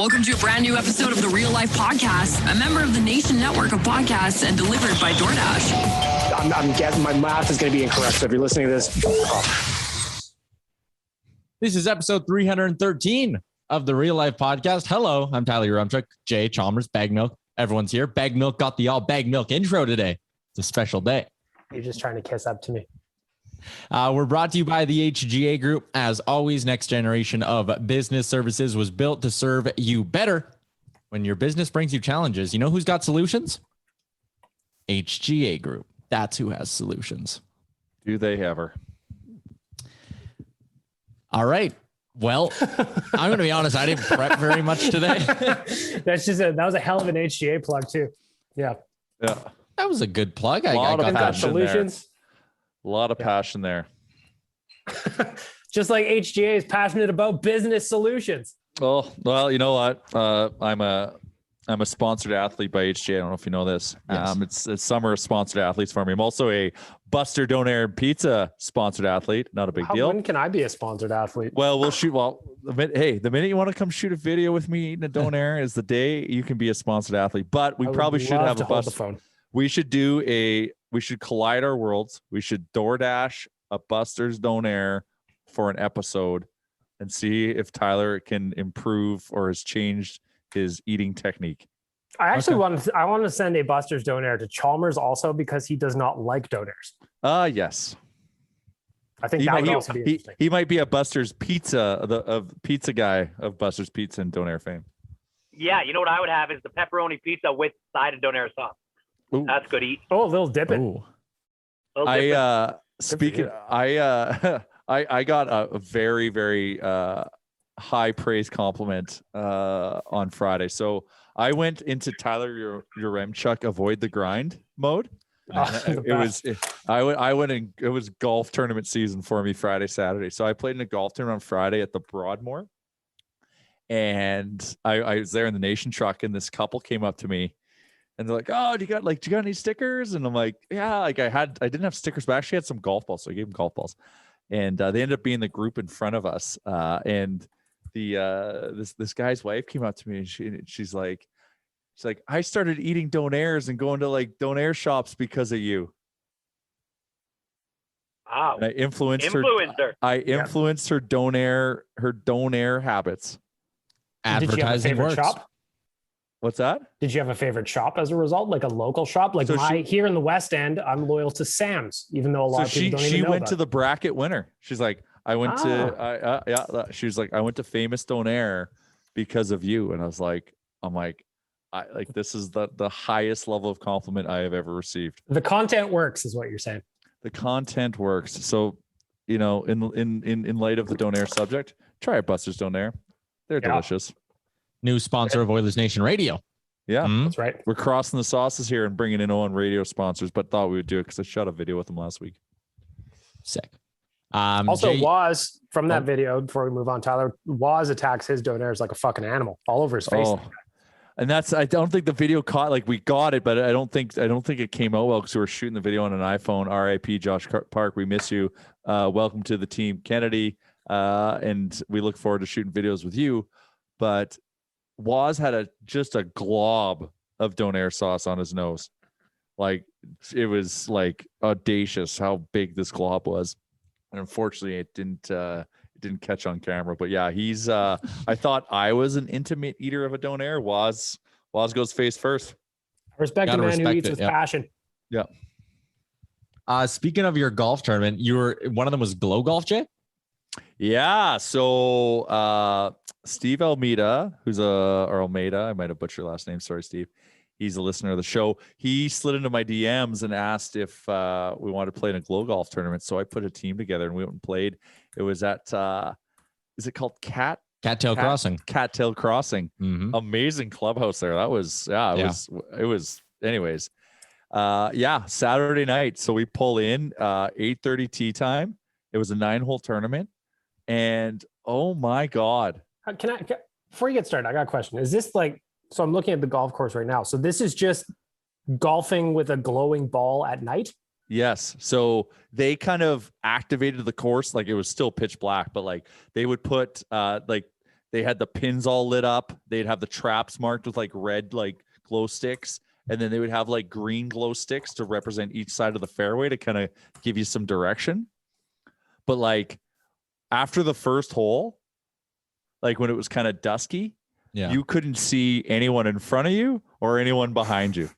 Welcome to a brand new episode of the Real Life Podcast, a member of the Nation Network of podcasts and delivered by DoorDash. I'm guessing my math is going to be incorrect. So if you're listening to this, This is episode 313 of the Real Life Podcast. Hello, I'm Tyler Urumchuk, Jay Chalmers, Bag Milk. Everyone's here. Bag Milk got the all Bag Milk intro today. It's a special day. you're just trying to kiss up to me. We're brought to you by the HGA Group. As always, next generation of business services was built to serve you better. When your business brings you challenges, you know who's got solutions? HGA Group. That's who has solutions. Do they ever? All right. Well, I'm going to be honest. I didn't prep very much today. That was a hell of an HGA plug too. Yeah. Yeah. That was a good plug. I Lot of got that. passion Solutions. A lot of passion there. Just like HGA is passionate about business solutions. Oh, well, you know what? I'm a sponsored athlete by HGA. I don't know if you know this. Yes. It's summer sponsored athletes for me. I'm also a Buster Donaire Pizza sponsored athlete. Not a big deal. When can I be a sponsored athlete? Well, we'll shoot. Well, the minute you want to come shoot a video with me eating a Donaire is the day you can be a sponsored athlete. But we probably should have a bus. phone. We should collide our worlds. We should DoorDash a Buster's Donaire for an episode and see if Tyler can improve or has changed his eating technique. I actually want to send a Buster's Donaire to Chalmers also because he does not like Donairs. Yes. I think that would also be interesting. He might be a Buster's Pizza, pizza guy of Buster's Pizza and Donaire fame. Yeah, you know what I would have is the pepperoni pizza with side of Donaire sauce. Ooh. That's good eat. Oh, a little dip it. Ooh. I got a very, very high praise compliment on Friday. So I went into Tyler Uremchuk avoid the grind mode. It was golf tournament season for me Friday, Saturday. So I played in a golf tournament on Friday at the Broadmoor. And I was there in the Nation truck and this couple came up to me and they're like, "Oh, do you got any stickers?" And I'm like, "Yeah, I didn't have stickers, but I actually had some golf balls." So I gave them golf balls. And they ended up being the group in front of us. And this guy's wife came up to me and she's like, "I started eating Donairs and going to like Donaire shops because of you." Wow. And I influenced Influencer. her. I influenced her Donaire habits. Advertising works. Shop? What's that? Did you have a favorite shop as a result, like a local shop? Like here in the West End, I'm loyal to Sam's, even though a lot of people don't even know. She went to the bracket winner. She's like, I went to she was like, I went to Famous Donaire because of you. And I was like, this is the highest level of compliment I have ever received. The content works, is what you're saying. The content works. So, in light of the Donaire subject, try a Buster's Donaire. They're delicious. New sponsor of Oilers Nation Radio. Yeah, That's right. We're crossing the sauces here and bringing in on radio sponsors, but thought we would do it because I shot a video with them last week. Sick. Also, Waz, from that video, before we move on, Tyler, Waz attacks his Donairs like a fucking animal all over his face. Oh. And I don't think the video caught, like we got it, but I don't think it came out well because we were shooting the video on an iPhone. RIP Josh Park. We miss you. Welcome to the team, Kennedy. And we look forward to shooting videos with you. But Waz had just a glob of Donaire sauce on his nose. Like it was like audacious how big this glob was. And unfortunately it didn't catch on camera. But yeah, he's I thought I was an intimate eater of a Donaire. Waz goes face first. Respect a man who eats with passion. Yeah. Speaking of your golf tournament, one of them was Glow Golf, Jay? Yeah. So Steve Almeida, Almeida, I might have butchered your last name. Sorry, Steve. He's a listener of the show. He slid into my DMs and asked if we wanted to play in a Glow Golf tournament. So I put a team together and we went and played. It was at, is it called Cattail Crossing? Cattail Crossing. Mm-hmm. Amazing clubhouse there. That was, it was anyways. Saturday night. So we pull in 8:30 tee time. It was a 9-hole tournament. And oh my God. Before you get started, I got a question. Is this so I'm looking at the golf course right now. So this is just golfing with a glowing ball at night? Yes. So they kind of activated the course. Like it was still pitch black, but like they would put They had the pins all lit up. They'd have the traps marked with like red, like glow sticks. And then they would have like green glow sticks to represent each side of the fairway to kind of give you some direction. But like after the first hole, like when it was kind of dusky, you couldn't see anyone in front of you or anyone behind you.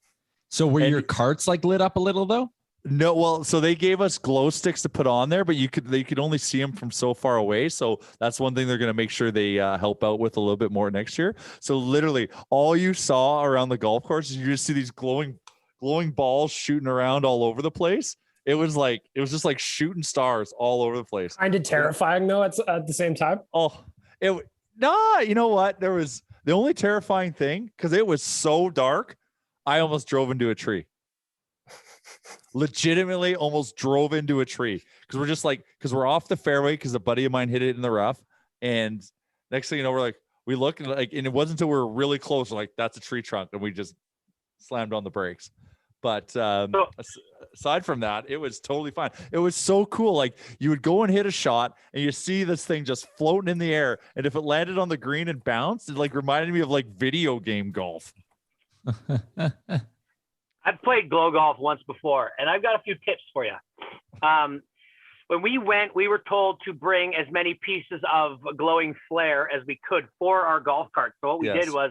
So were your carts like lit up a little though? No, well, so they gave us glow sticks to put on there, but they could only see them from so far away. So that's one thing they're going to make sure they help out with a little bit more next year. So literally, all you saw around the golf course is you just see these glowing balls shooting around all over the place. It was just like shooting stars all over the place. Kind of terrifying though at the same time. Oh, you know what? There was the only terrifying thing because it was so dark. I almost drove into a tree. Legitimately almost drove into a tree because we're just like, because we're off the fairway because a buddy of mine hit it in the rough. And next thing you know, we look and and it wasn't until we were really close. We're like, that's a tree trunk. And we just slammed on the brakes. But aside from that, it was totally fine. It was so cool. Like you would go and hit a shot and you see this thing just floating in the air. And if it landed on the green and bounced, it like reminded me of like video game golf. I've played glow golf once before, and I've got a few tips for you. When we went, we were told to bring as many pieces of glowing flare as we could for our golf cart. So what we did was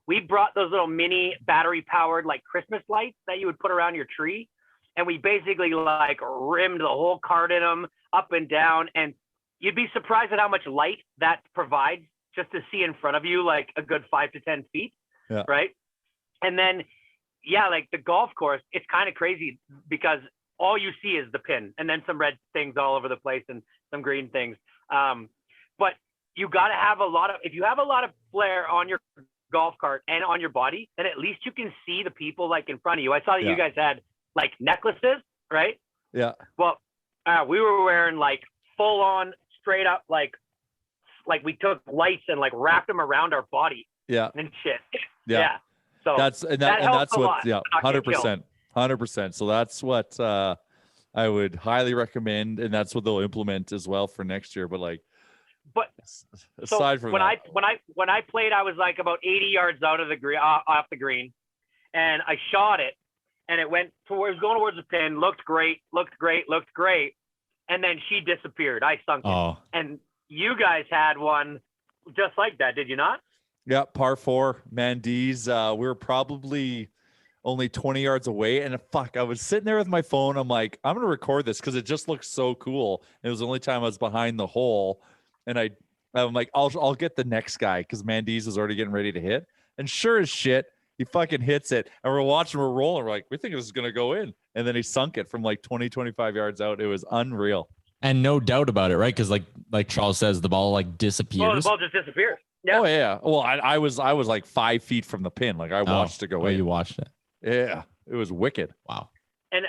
we brought those little mini battery-powered like Christmas lights that you would put around your tree, and we basically like rimmed the whole cart in them up and down. And you'd be surprised at how much light that provides just to see in front of you, like a good 5 to 10 feet, right? And then like the golf course, it's kind of crazy because all you see is the pin and then some red things all over the place and some green things. But you got to have if you have a lot of flare on your golf cart and on your body, then at least you can see the people like in front of you. I saw that you guys had like necklaces, right? Yeah. Well, we were wearing like full on straight up, like we took lights and like wrapped them around our body. Yeah. And shit. Yeah. So that's what 100%. So that's what I would highly recommend, and that's what they'll implement as well for next year. But aside from when that, when I played, I was like about 80 yards out of the green, off the green, and I shot it, and it went going towards the pin. Looked great, and then she disappeared. I sunk it, and you guys had one just like that, did you not? Yeah, par 4, Mandy's. We were probably only 20 yards away, and I was sitting there with my phone. I'm like, I'm gonna record this because it just looks so cool. It was the only time I was behind the hole, and I'm like, I'll get the next guy because Mandy's was already getting ready to hit, and sure as shit, he fucking hits it, and we're rolling. We're like, we think this is gonna go in, and then he sunk it from like 25 yards out. It was unreal. And no doubt about it, right? Because like Charles says, the ball like disappears. Well, the ball just disappears. Yeah. Oh yeah. Well, I was like 5 feet from the pin. Like I watched it go in. You watched it. Yeah, it was wicked. Wow. And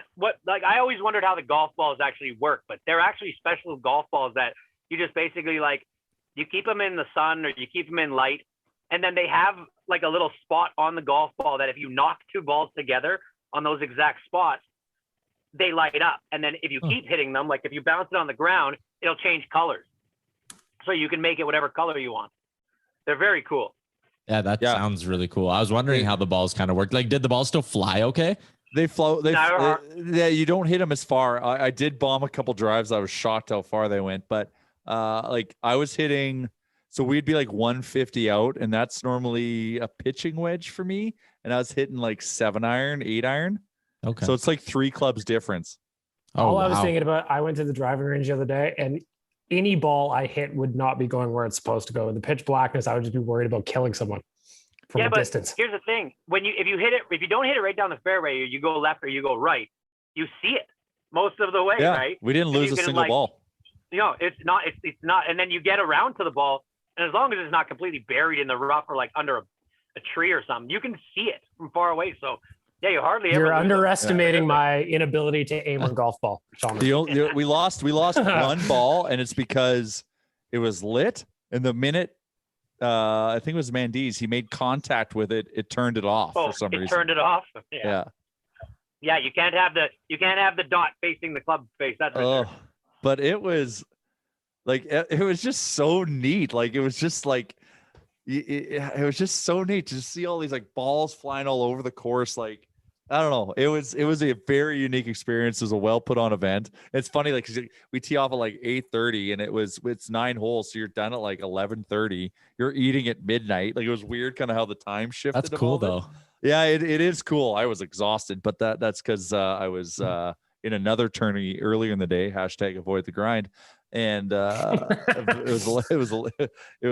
I always wondered how the golf balls actually work, but they're actually special golf balls that you just basically like, you keep them in the sun or you keep them in light, and then they have like a little spot on the golf ball that if you knock two balls together on those exact spots, they light up. And then if you keep hitting them, like if you bounce it on the ground, it'll change colors. So you can make it whatever color you want. They're very cool. Yeah, that sounds really cool. I was wondering how the balls kind of worked. Like, did the ball still fly okay? They float. Yeah, you don't hit them as far. I did bomb a couple drives. I was shocked how far they went. But like I was hitting, so we'd be like 150 out, and that's normally a pitching wedge for me. And I was hitting like 7 iron, 8 iron. Okay. So it's like 3 clubs difference. All I was thinking about, I went to the driving range the other day, and any ball I hit would not be going where it's supposed to go. In the pitch blackness, I would just be worried about killing someone from a distance. Here's the thing: if you don't hit it right down the fairway, you go left or you go right, you see it most of the way, right? We didn't lose a single ball. It's not. And then you get around to the ball, and as long as it's not completely buried in the rough or like under a tree or something, you can see it from far away. So yeah, you're underestimating my inability to aim a golf ball, Sean. We lost one ball, and it's because it was lit. And the minute I think it was Mandy's, he made contact with it, it turned it off for some reason. Turned it off. Yeah. Yeah, you can't have the dot facing the club face. That's for sure. But it was like, it was just so neat. Like, it was just like, it was just so neat to see all these like balls flying all over the course. Like, I don't know. It was a very unique experience. It was a well put on event. It's funny, like, 'cause we tee off at like 8:30 and it's 9 holes. So you're done at like 11:30. You're eating at midnight. Like, it was weird kind of how the time shifted. That's cool though. Yeah, it is cool. I was exhausted, but that's because I was in another tourney earlier in the day. Hashtag avoid the grind. And it was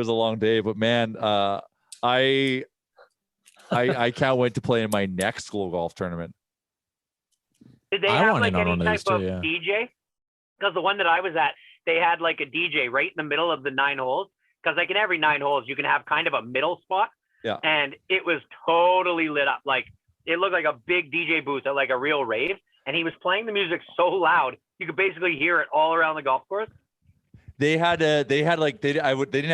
a long day, but man, I can't wait to play in my next Glow Golf tournament. Did they I have wanna like know any one of type these too, of yeah. DJ? Because the one that I was at, they had like a DJ right in the middle of the 9 holes. Because like in every 9 holes, you can have kind of a middle spot. Yeah. And it was totally lit up. Like it looked like a big DJ booth at like a real rave. And he was playing the music so loud, you could basically hear it all around the golf course. They didn't have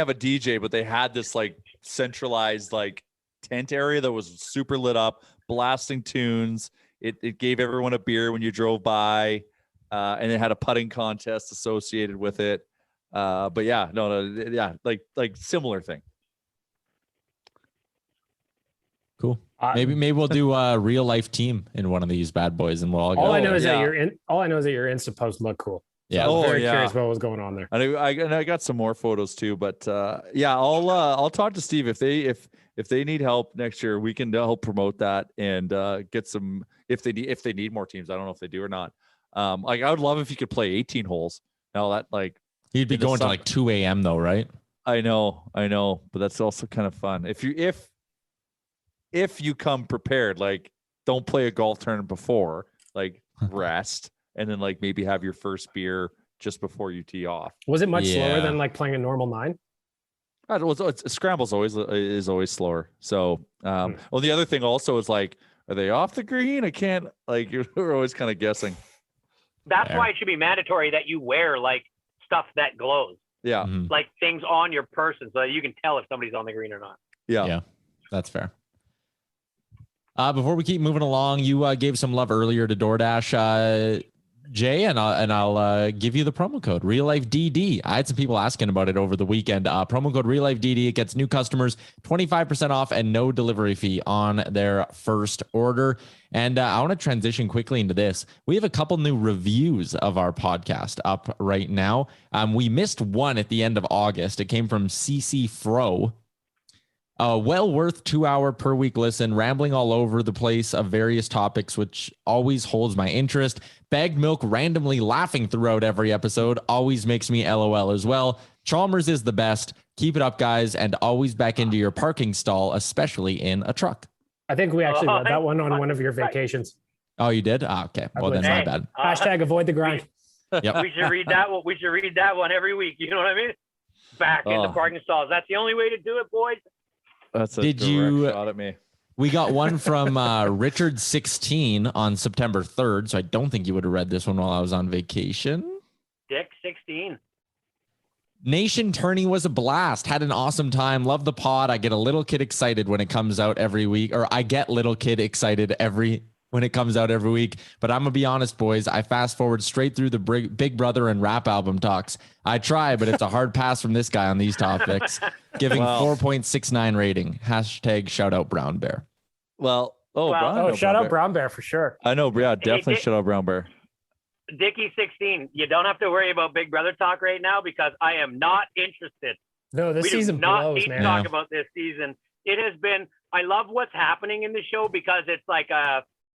a DJ, but they had this like centralized like tent area that was super lit up, blasting tunes. It gave everyone a beer when you drove by, and it had a putting contest associated with it. But yeah, yeah, like similar thing. Cool. Maybe we'll do a real life team in one of these bad boys, and we'll all go. All I know is that your Insta posts look cool. Yeah. So I'm very curious about what's going on there. And I got some more photos too, but yeah, I'll talk to Steve if they need help next year. We can help promote that and get some if they need more teams. I don't know if they do or not. Like I would love if you could play 18 holes. Now that like you'd be going to like 2 a.m. though, right? I know, but that's also kind of fun. If you come prepared, like don't play a golf tournament before, like rest. And then like maybe have your first beer just before you tee off. Was it much slower than like playing a normal 9? Scramble's always slower. So, well, the other thing also is like, are they off the green? I can't like you're always kind of guessing. That's why it should be mandatory that you wear like stuff that glows. Yeah, like things on your person so that you can tell if somebody's on the green or not. Yeah, that's fair. Before we keep moving along, you gave some love earlier to DoorDash, Jay, and I'll give you the promo code Real Life DD. I had some people asking about it over the weekend. Promo code Real Life DD. It gets new customers 25% off and no delivery fee on their first order. And I want to transition quickly into this. We have a couple new reviews of our podcast up right now. We missed one at the end of August. It came from CC Fro. Well worth 2-hour per week listen, rambling all over the place of various topics, which always holds my interest. Bagged milk randomly laughing throughout every episode always makes me LOL as well. Chalmers is the best. Keep it up, guys, and always back into your parking stall, especially in a truck. I think we actually read that one on one of your vacations. Oh, you did? Okay. Well, then my bad. Hashtag avoid the grind. Yep. We should read that one. We should read that one every week. You know what I mean? Back in the parking stalls. That's the only way to do it, boys. That's a direct shot at me. We got one from Richard 16 on September 3rd. So I don't think you would have read this one while I was on vacation. Dick 16. Nation tourney was a blast. Had an awesome time. Love the pod. I get a little kid excited when it comes out every week, or I get little kid excited when it comes out every week. But I'm gonna be honest, boys. I fast forward straight through the Big Brother and rap album talks. I try, but it's a hard pass from this guy on these topics. Giving 4.69 rating. Hashtag shout out Brown Bear. Well, shout out Brown Bear for sure. I know, yeah, definitely shout out Brown Bear. Dickie 16, you don't have to worry about Big Brother talk right now because I am not interested. No, this season blows, need man. to talk about this season. It has been. I love what's happening in the show because it's like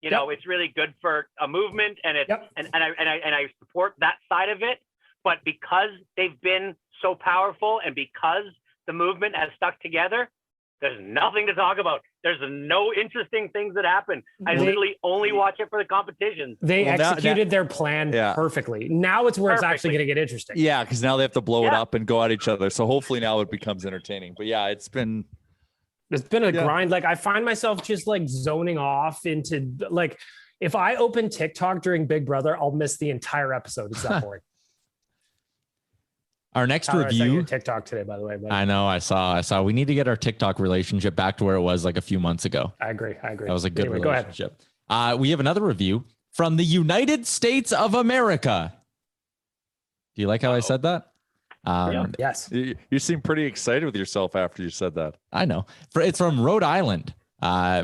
it's really good for a movement, and it's and I support that side of it. But because they've been so powerful, and because the movement has stuck together, there's nothing to talk about. There's no interesting things that happen. I literally only watch it for the competitions. They executed their plan perfectly. Now it's where it's actually going to get interesting. Yeah, because now they have to blow it up and go at each other. So hopefully now it becomes entertaining. But yeah, it's been a grind. Like I find myself just like zoning off into like if I open TikTok during Big Brother, I'll miss the entire episode. It's that boring. Our next I saw review. your TikTok today, by the way. But I know. I saw. We need to get our TikTok relationship back to where it was like a few months ago. I agree. That was a good relationship. Go ahead. We have another review from the United States of America. Do you like how I said that? Yes. You seem pretty excited with yourself after you said that. I know. It's from Rhode Island.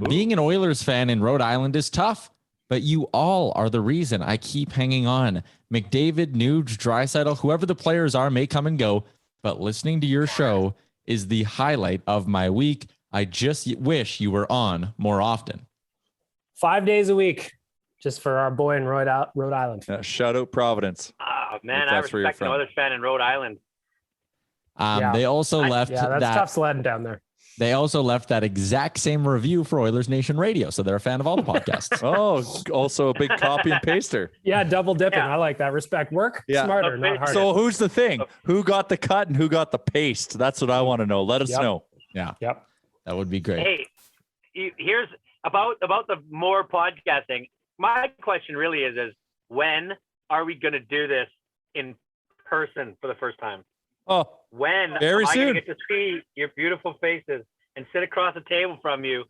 Being an Oilers fan in Rhode Island is tough, but you all are the reason I keep hanging on. McDavid, Nuge, Draisaitl, whoever the players are may come and go, but listening to your show is the highlight of my week. I just wish you were on more often. 5 days a week, just for our boy in Rhode Island. Shout out Providence. Oh, man, I respect an Oilers fan in Rhode Island. They also left that's that tough sledding down there. They also left that exact same review for Oilers Nation Radio, so they're a fan of all the podcasts. Oh, also a big copy and paster. Yeah, double dipping. I like that. Respect. Work smarter, not harder. So who's the thing? Who got the cut and who got the paste? That's what I want to know. Let us know. Yeah. Yep. That would be great. Hey, here's about the more podcasting. My question really is when are we going to do this in person for the first time? Oh, when very am I soon. going to get to see your beautiful faces and sit across the table from you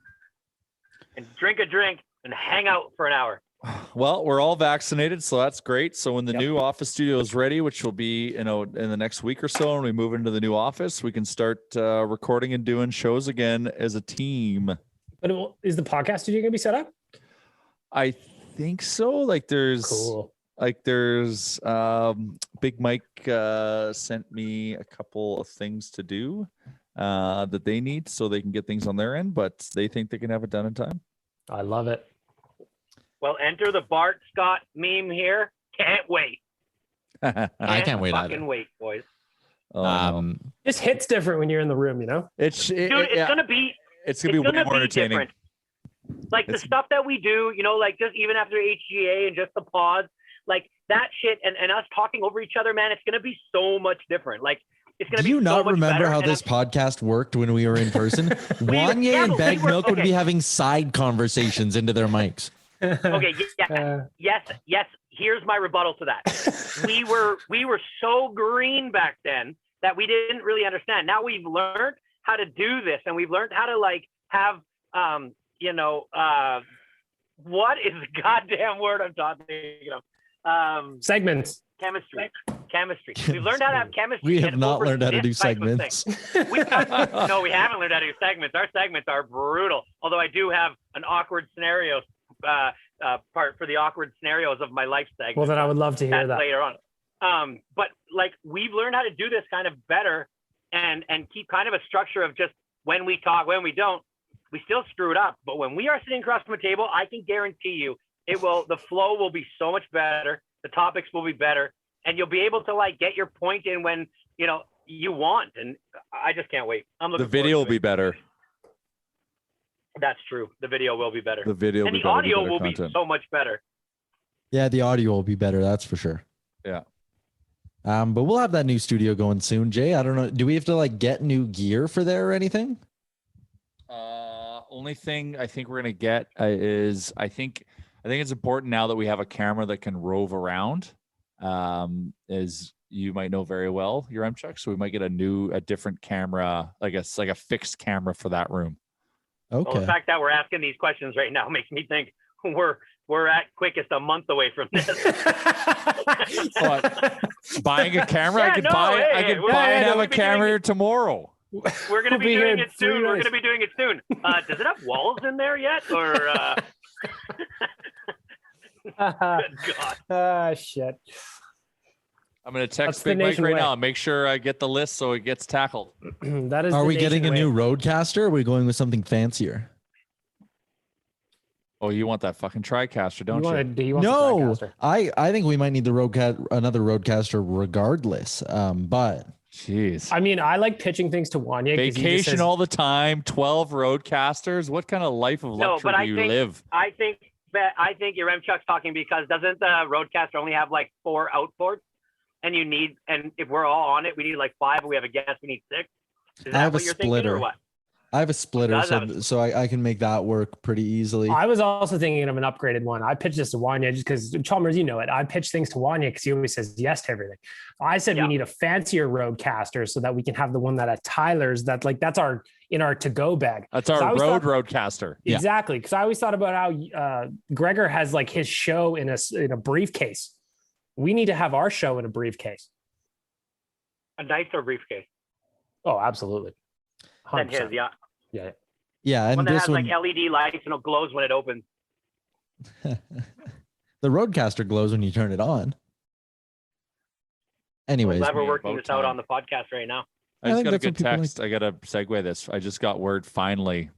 and drink a drink and hang out for an hour? Well, we're all vaccinated, so that's great. So when the new office studio is ready, which will be, in the next week or so, and we move into the new office, we can start recording and doing shows again as a team. But is the podcast studio going to be set up? I think so. Like there's Big Mike sent me a couple of things to do that they need so they can get things on their end, but they think they can have it done in time. I love it. Well, enter the Bart Scott meme here. Can't wait. I can't wait either. Fucking wait, boys. Just hits different when you're in the room, you know? It's gonna be way more entertaining. Different. Like the stuff that we do, like just even after HGA and just the pods, like that shit and us talking over each other, man, it's gonna be so much different. Like it's gonna be. Do you so not much remember better. how this podcast worked when we were in person? Wanye and Bag Milk would be having side conversations into their mics. Okay, yes. Here's my rebuttal to that. We were so green back then that we didn't really understand. Now we've learned how to do this, and we've learned how to have what is the goddamn word I'm talking of? Segments. Chemistry. We've learned how to have chemistry. We have not learned how to do segments. No, we haven't learned how to do segments. Our segments are brutal. Although I do have an awkward scenario part for the awkward scenarios of my life segment. Well, then I would love to hear that later on. But we've learned how to do this kind of better and keep kind of a structure of just when we talk, when we don't, we still screw it up. But when we are sitting across from a table, I can guarantee you the flow will be so much better. The topics will be better, and you'll be able to get your point in when you want. And I just can't wait. The video will be better. That's true. The video will be better. The video and the audio will be so much better. Yeah, the audio will be better. That's for sure. Yeah. But we'll have that new studio going soon. Jay, I don't know. Do we have to get new gear for there or anything? Only thing I think we're gonna get is I think it's important now that we have a camera that can rove around. As you might know very well, your M-Chuck. So we might get a different camera, like a fixed camera for that room. Okay. Well, the fact that we're asking these questions right now makes me think we're at quickest a month away from this. Buying a camera? I could buy and have a camera tomoror. We're going to be doing it soon. We're going to be doing it soon. Does it have walls in there yet? Or Good God. Shit. I'm going to text Big Mike right now and make sure I get the list so it gets tackled. That is. Are we getting a new Roadcaster? Or are we going with something fancier? Oh, you want that fucking TriCaster, don't you? No, I think we might need another Roadcaster regardless. But jeez, I mean, I like pitching things to Wanye. Vacation all the time, 12 Roadcasters. What kind of life of luxury do you live? I think your M-Chuck's talking because doesn't the Roadcaster only have 4 outboards? And if we're all on it, we need 5. We have a guest, we need 6. Is that what you're thinking, or what? I have a splitter, so I can make that work pretty easily. I was also thinking of an upgraded one. I pitched this to Wanye just because Chalmers, I pitch things to Wanye because he always says yes to everything. I said we need a fancier Roadcaster so that we can have the one that at Tyler's that's in our to-go bag. That's our Roadcaster. Exactly, because I always thought about how Gregor has his show in a briefcase. We need to have our show in a briefcase. A nicer briefcase Oh, absolutely. than 100%. his. Yeah. Yeah. Yeah, and One that this has one, like LED lights and it glows when it opens. the Roadcaster glows when you turn it on. Anyways, I'm glad we're man, working about this out time. on the podcast right now. I I just think got a that's what good people like. text. I got to segue this. I just got word finally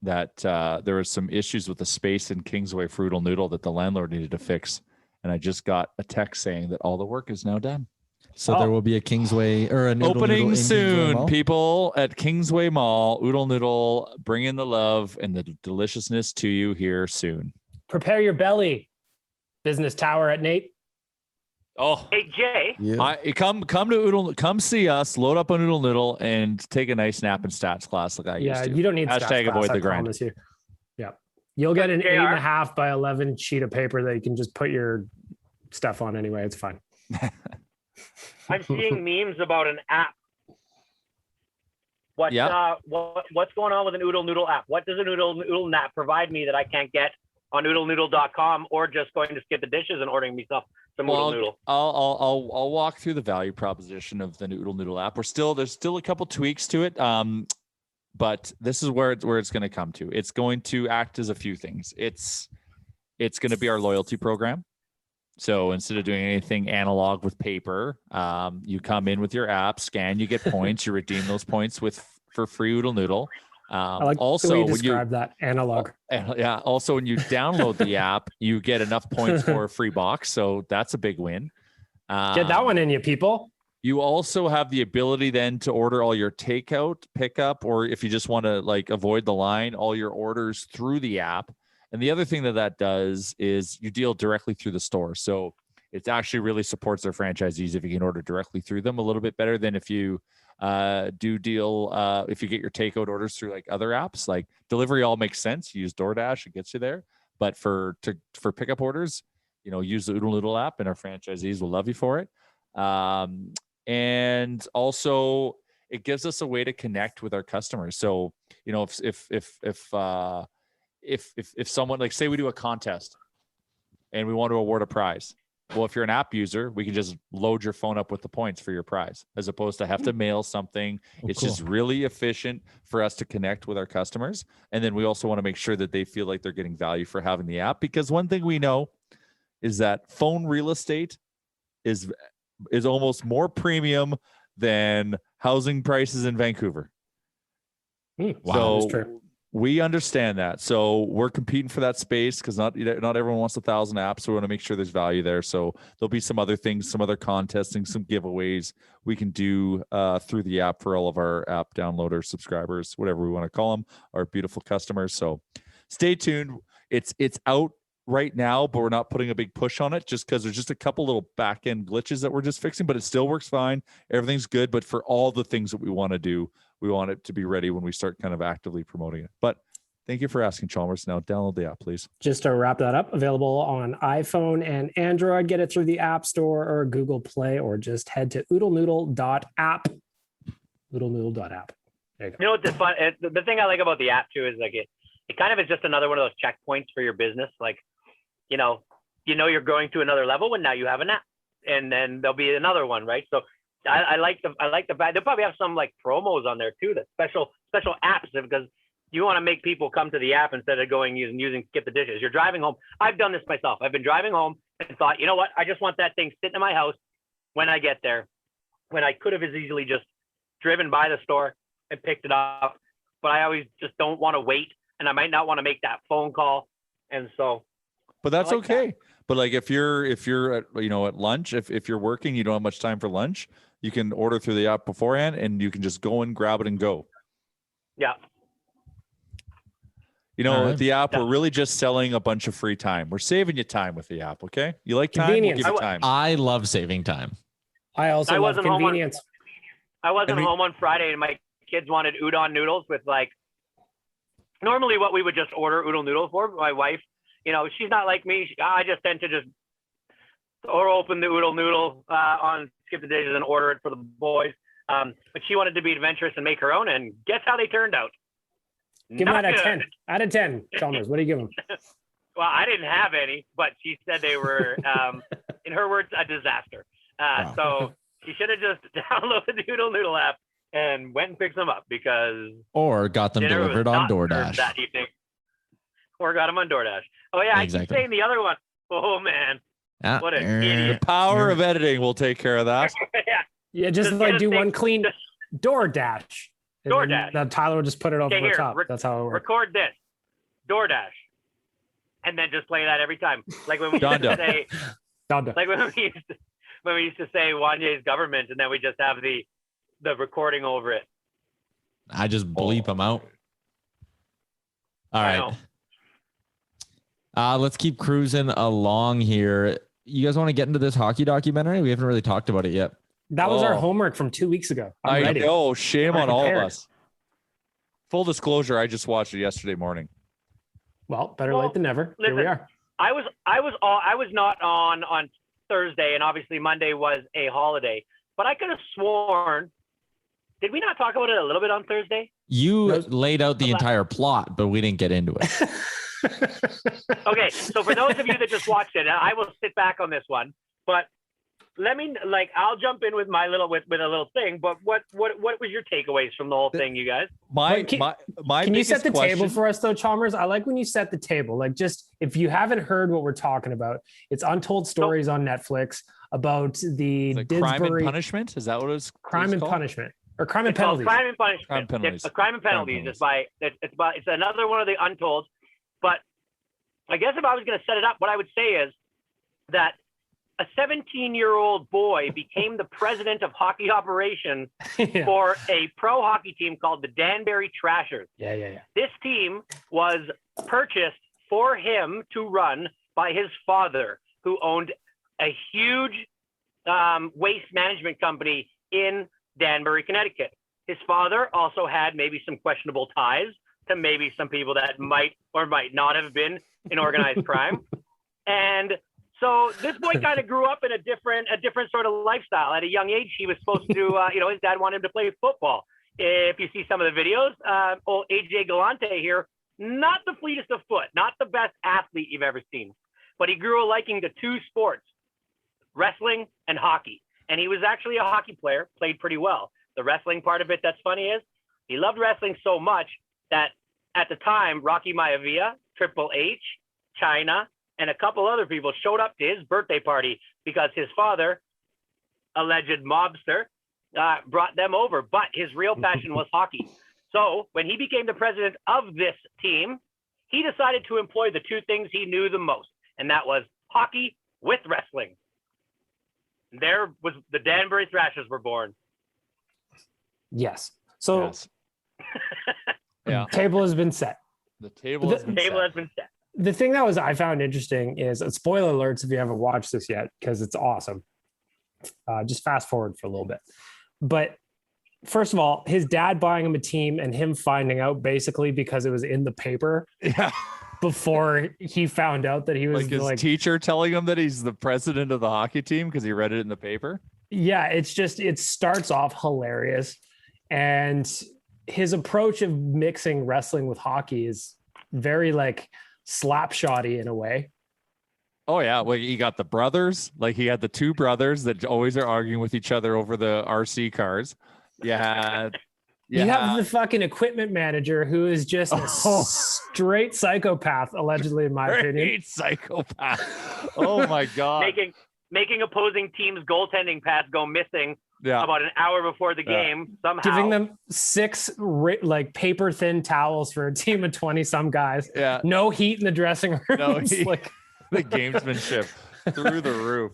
that there was some issues with the space in Kingsway for Oodle Noodle that the landlord needed to fix. And I just got a text saying that all the work is now done. So there will be a Kingsway or an Oodle Noodle Opening in Kingsway soon, Mall. people at Kingsway Mall. Oodle Noodle, bringing the love and the deliciousness to you here soon. Prepare your belly. Business Tower at Nate. Oh, Hey, Jay. Yeah. come to Oodle, come see us, load up on Oodle Noodle, and take a nice nap and stats class like I Yeah, used to. you don't need Hashtag stats avoid class, the I grind. promise you. Yeah. You'll get an JR? 8.5 by 11 sheet of paper that you can just put your stuff on anyway. It's fine. I'm seeing memes about an app. What's going on with an Oodle Noodle app? What does an Oodle Noodle app provide me that I can't get on oodlenoodle.com or just going to Skip the Dishes and ordering myself some Oodle Noodle? I'll walk through the value proposition of the Oodle Noodle app. There's still a couple tweaks to it. But this is where it's going to come to. It's going to act as a few things. It's going to be our loyalty program. So instead of doing anything analog with paper, you come in with your app, scan, you get points, you redeem those points for free Oodle Noodle. I like Also, the way you when describe that analog. yeah. Also, when you download the app, you get enough points for a free box. So that's a big win. Get that one in you, people. You also have the ability then to order all your takeout, pickup, or if you just want to like avoid the line, all your orders through the app. And the other thing that does is you deal directly through the store. So it actually really supports their franchisees if you can order directly through them a little bit better than if you if you get your takeout orders through like other apps. Like delivery all makes sense. You use DoorDash, it gets you there. But for pickup orders, use the Oodle Noodle app and our franchisees will love you for it. And also it gives us a way to connect with our customers. So, if someone, like, say we do a contest and we want to award a prize. Well, if you're an app user, we can just load your phone up with the points for your prize, as opposed to have to mail something. It's just really efficient for us to connect with our customers. And then we also want to make sure that they feel like they're getting value for having the app, because one thing we know is that phone real estate is almost more premium than housing prices in Vancouver. Wow, so that's true. we understand that. So we're competing for that space because not everyone wants 1,000 apps. So we want to make sure there's value there. So there'll be some other things, some other contesting, some giveaways we can do through the app for all of our app downloaders, subscribers, whatever we want to call them, our beautiful customers. So stay tuned. It's out right now, but we're not putting a big push on it just because there's just a couple little back end glitches that we're just fixing, but it still works fine. Everything's good. But for all the things that we want to do, we want it to be ready when we start kind of actively promoting it. But thank you for asking, Chalmers. Now download the app, please. Just to wrap that up, available on iPhone and Android. Get it through the App Store or Google Play, or just head to oodlenoodle.app. Oodlenoodle.app. There you go. You know what the fun? The thing I like about the app too is like it kind of is just another one of those checkpoints for your business. Like, you're going to another level when now you have an app, and then there'll be another one, right? So I like the fact they'll probably have some like promos on there too, that special apps, because you want to make people come to the app instead of going using Skip the Dishes. You're driving home. I've done this myself. I've been driving home and thought, you know what? I just want that thing sitting in my house when I get there, when I could have as easily just driven by the store and picked it up. But I always just don't want to wait, and I might not want to make that phone call. And so, but that's like okay. that. But like if you're at, at lunch, if you're working, you don't have much time for lunch, you can order through the app beforehand and you can just go and grab it and go. Yeah. With the app, we're really just selling a bunch of free time. We're saving you time with the app. Okay. You like time? We'll give you time. I love saving time. I also love convenience. I wasn't home on Friday, and my kids wanted udon noodles with like, normally what we would just order Oodle Noodle for. My wife, she's not like me. I just tend to just open the Oodle Noodle on Skip the Dishes and order it for the boys. But she wanted to be adventurous and make her own, and guess how they turned out? Give them out of 10. Out of 10, Chalmers. What do you give them? Well, I didn't have any, but she said they were, in her words, a disaster. Wow. So You should have just downloaded the Doodle Noodle app and went and picked them up because Or got them dinner was delivered on not served DoorDash. that evening. Or got them on DoorDash. Oh yeah, I keep Exactly. saying the other one. Oh man, Ah, what an The idiot. power of editing will take care of that. Yeah. Yeah, just Just like get do a one thing- clean just DoorDash. And then DoorDash. Then Tyler will just put it over Okay, the here, top. That's how it works. record this. DoorDash. And then just play that every time. Like when we used to Donda. say, Done. like when we used to say Wanye's government, and then we just have the recording over it. I just bleep them out. All I right. know. Let's keep cruising along here. You guys want to get into this hockey documentary? We haven't really talked about it yet. That was our Oh. homework from 2 weeks ago. I'm I ready. know. Shame I'm on all of prepared. us. Full disclosure, I just watched it yesterday morning. Well, better Well, late than never. Here we listen. are. I was not on Thursday, and obviously Monday was a holiday. But I could have sworn. Did we not talk about it a little bit on Thursday? You No. laid out the entire plot, but we didn't get into it. Okay, so for those of you that just watched it, I will sit back on this one. But I'll jump in with my with a little thing. But what was your takeaways from the whole thing, you guys? My Can- my Can you set biggest the table question- for us though, Chalmers? I like when you set the table. Like, just if you haven't heard what we're talking about, it's Untold Stories on Netflix about the Is it Crime and Dansbury Punishment? Is that what it's Crime and called? Punishment or Crime and It's called Penalties. Crime and Punishment. Crime and Penalties. It's Crime and Penalties. It's another one of the Untold. But I guess if I was going to set it up, what I would say is that a 17-year-old boy became the president of hockey operations Yeah. for a pro hockey team called the Danbury Trashers. Yeah. This team was purchased for him to run by his father, who owned a huge waste management company in Danbury, Connecticut. His father also had maybe some questionable ties to maybe some people that might or might not have been in organized crime. And so this boy kind of grew up in a different sort of lifestyle. At a young age, he was supposed to, his dad wanted him to play football. If you see some of the videos, old AJ Galante here, not the fleetest of foot, not the best athlete you've ever seen, but he grew a liking to two sports, wrestling and hockey. And he was actually a hockey player, played pretty well. The wrestling part of it that's funny is he loved wrestling so much that at the time, Rocky Maivia, Triple H, China, and a couple other people showed up to his birthday party because his father, alleged mobster, brought them over. But his real passion was hockey. So when he became the president of this team, he decided to employ the two things he knew the most, and that was hockey with wrestling. There was the Danbury Trashers were born. Yes. So Yes. Yeah. table has been set. The table The has been Table set. has been set. The thing I found interesting is spoiler alerts if you haven't watched this yet, because it's awesome. Just fast forward for a little bit. But first of all, his dad buying him a team and him finding out basically because it was in the paper Yeah. before he found out that he was Like his like, teacher telling him that he's the president of the hockey team because he read it in the paper. yeah, it starts off hilarious. And his approach of mixing wrestling with hockey is very like slapshotty in a way. Oh yeah, well he got the brothers. Like he had the two brothers that always are arguing with each other over the RC cars. Yeah, You have the fucking equipment manager who is just a straight psychopath, allegedly, in my opinion. great psychopath. Oh my god. Making opposing teams' goaltending pads go missing Yeah. about an hour before the Yeah. game somehow. Giving them 6 like paper thin towels for a team of 20 some guys. Yeah. No heat in the dressing room. No It's heat. like, The gamesmanship through the roof.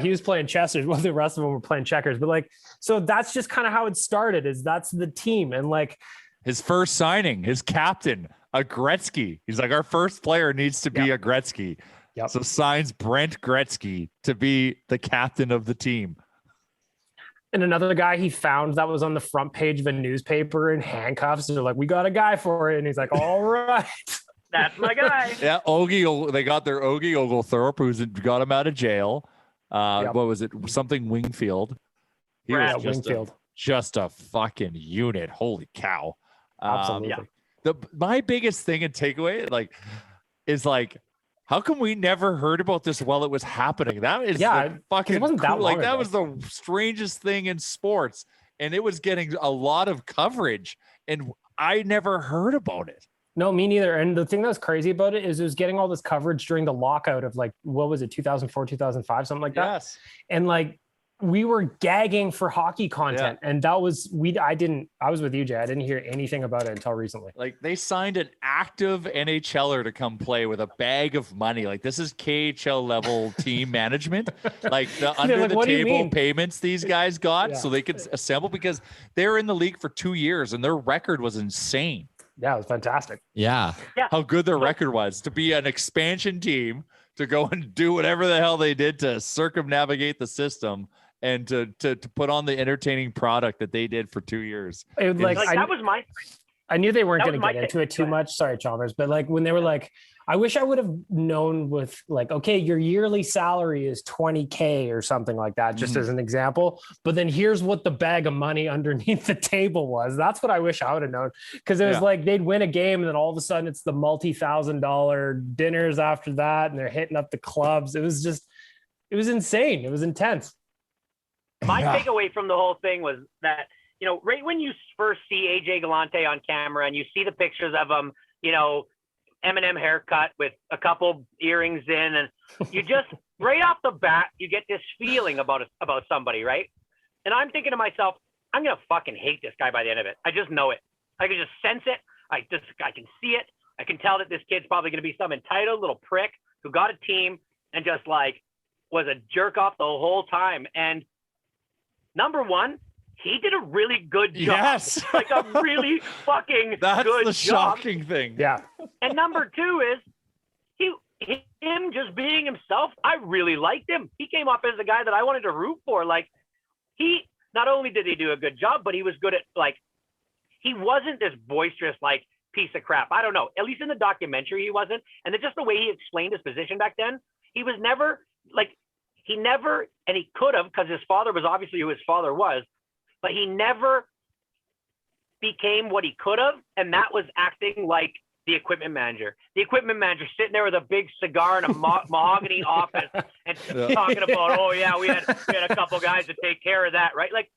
he was playing chessers. Well, the rest of them were playing checkers. But like, so that's just kind of how it started. Is that's the team, and like, His first signing, his captain, a Gretzky. He's like, our first player needs to be a Gretzky. Yep. So signs Brent Gretzky to be the captain of the team. and another guy he found that was on the front page of a newspaper in handcuffs. They're like, we got a guy for it, and he's like, all right. That's my guy. Yeah, they got their Ogie Oglethorpe, who's got him out of jail. Yep. What was it? Something Wingfield. He Brad was Wingfield. just a fucking unit. Holy cow. Absolutely. yeah. My biggest thing and takeaway is like How come we never heard about this while it was happening? That is fucking it wasn't cool. that long Like that ago. was the strangest thing in sports, and it was getting a lot of coverage, and I never heard about it. No, me neither. And the thing that was crazy about it is it was getting all this coverage during the lockout of like, what was it, 2004, 2005, something like that. Yes. And like, we were gagging for hockey content. And that was, I was with you, Jay. I didn't hear anything about it until recently. Like they signed an active NHLer to come play with a bag of money. Like this is KHL level team management. Like the under the table payments these guys got so they could assemble, because they're in the league for 2 years and their record was insane. Yeah, it was fantastic. Yeah. How good their record was to be an expansion team, to go and do whatever the hell they did to circumnavigate the system and to put on the entertaining product that they did for 2 years. It was I knew they weren't going to get into it too much. Sorry, Chalmers. But like when they were like, I wish I would have known with like, okay, your yearly salary is $20K or something like that, just as an example. But then here's what the bag of money underneath the table was. That's what I wish I would have known. Because it was like they'd win a game and then all of a sudden it's the multi-$1,000 dinners after that. And they're hitting up the clubs. It was insane. It was intense. My takeaway from the whole thing was that, you know, right when you first see AJ Galante on camera and you see the pictures of him, you know, Eminem haircut with a couple earrings in, and you just right off the bat, you get this feeling about somebody, right? And I'm thinking to myself, I'm going to fucking hate this guy by the end of it. I just know it. I can just sense it. I can see it. I can tell that this kid's probably going to be some entitled little prick who got a team and just like was a jerk off the whole time. And number one, he did a really good job. Yes. Like a really fucking That's good the job. shocking thing. Yeah. And number two is him just being himself. I really liked him. He came off as a guy that I wanted to root for. Like he, not only did he do a good job, but he was good at like, he wasn't this boisterous, like piece of crap. I don't know. At least in the documentary, he wasn't. And just the way he explained his position back then, he was never like, and he could have, because his father was obviously who his father was, but he never became what he could have. And that was acting like the equipment manager. The equipment manager sitting there with a big cigar in a mahogany office and talking about, oh yeah, we had a couple guys to take care of that, right? Like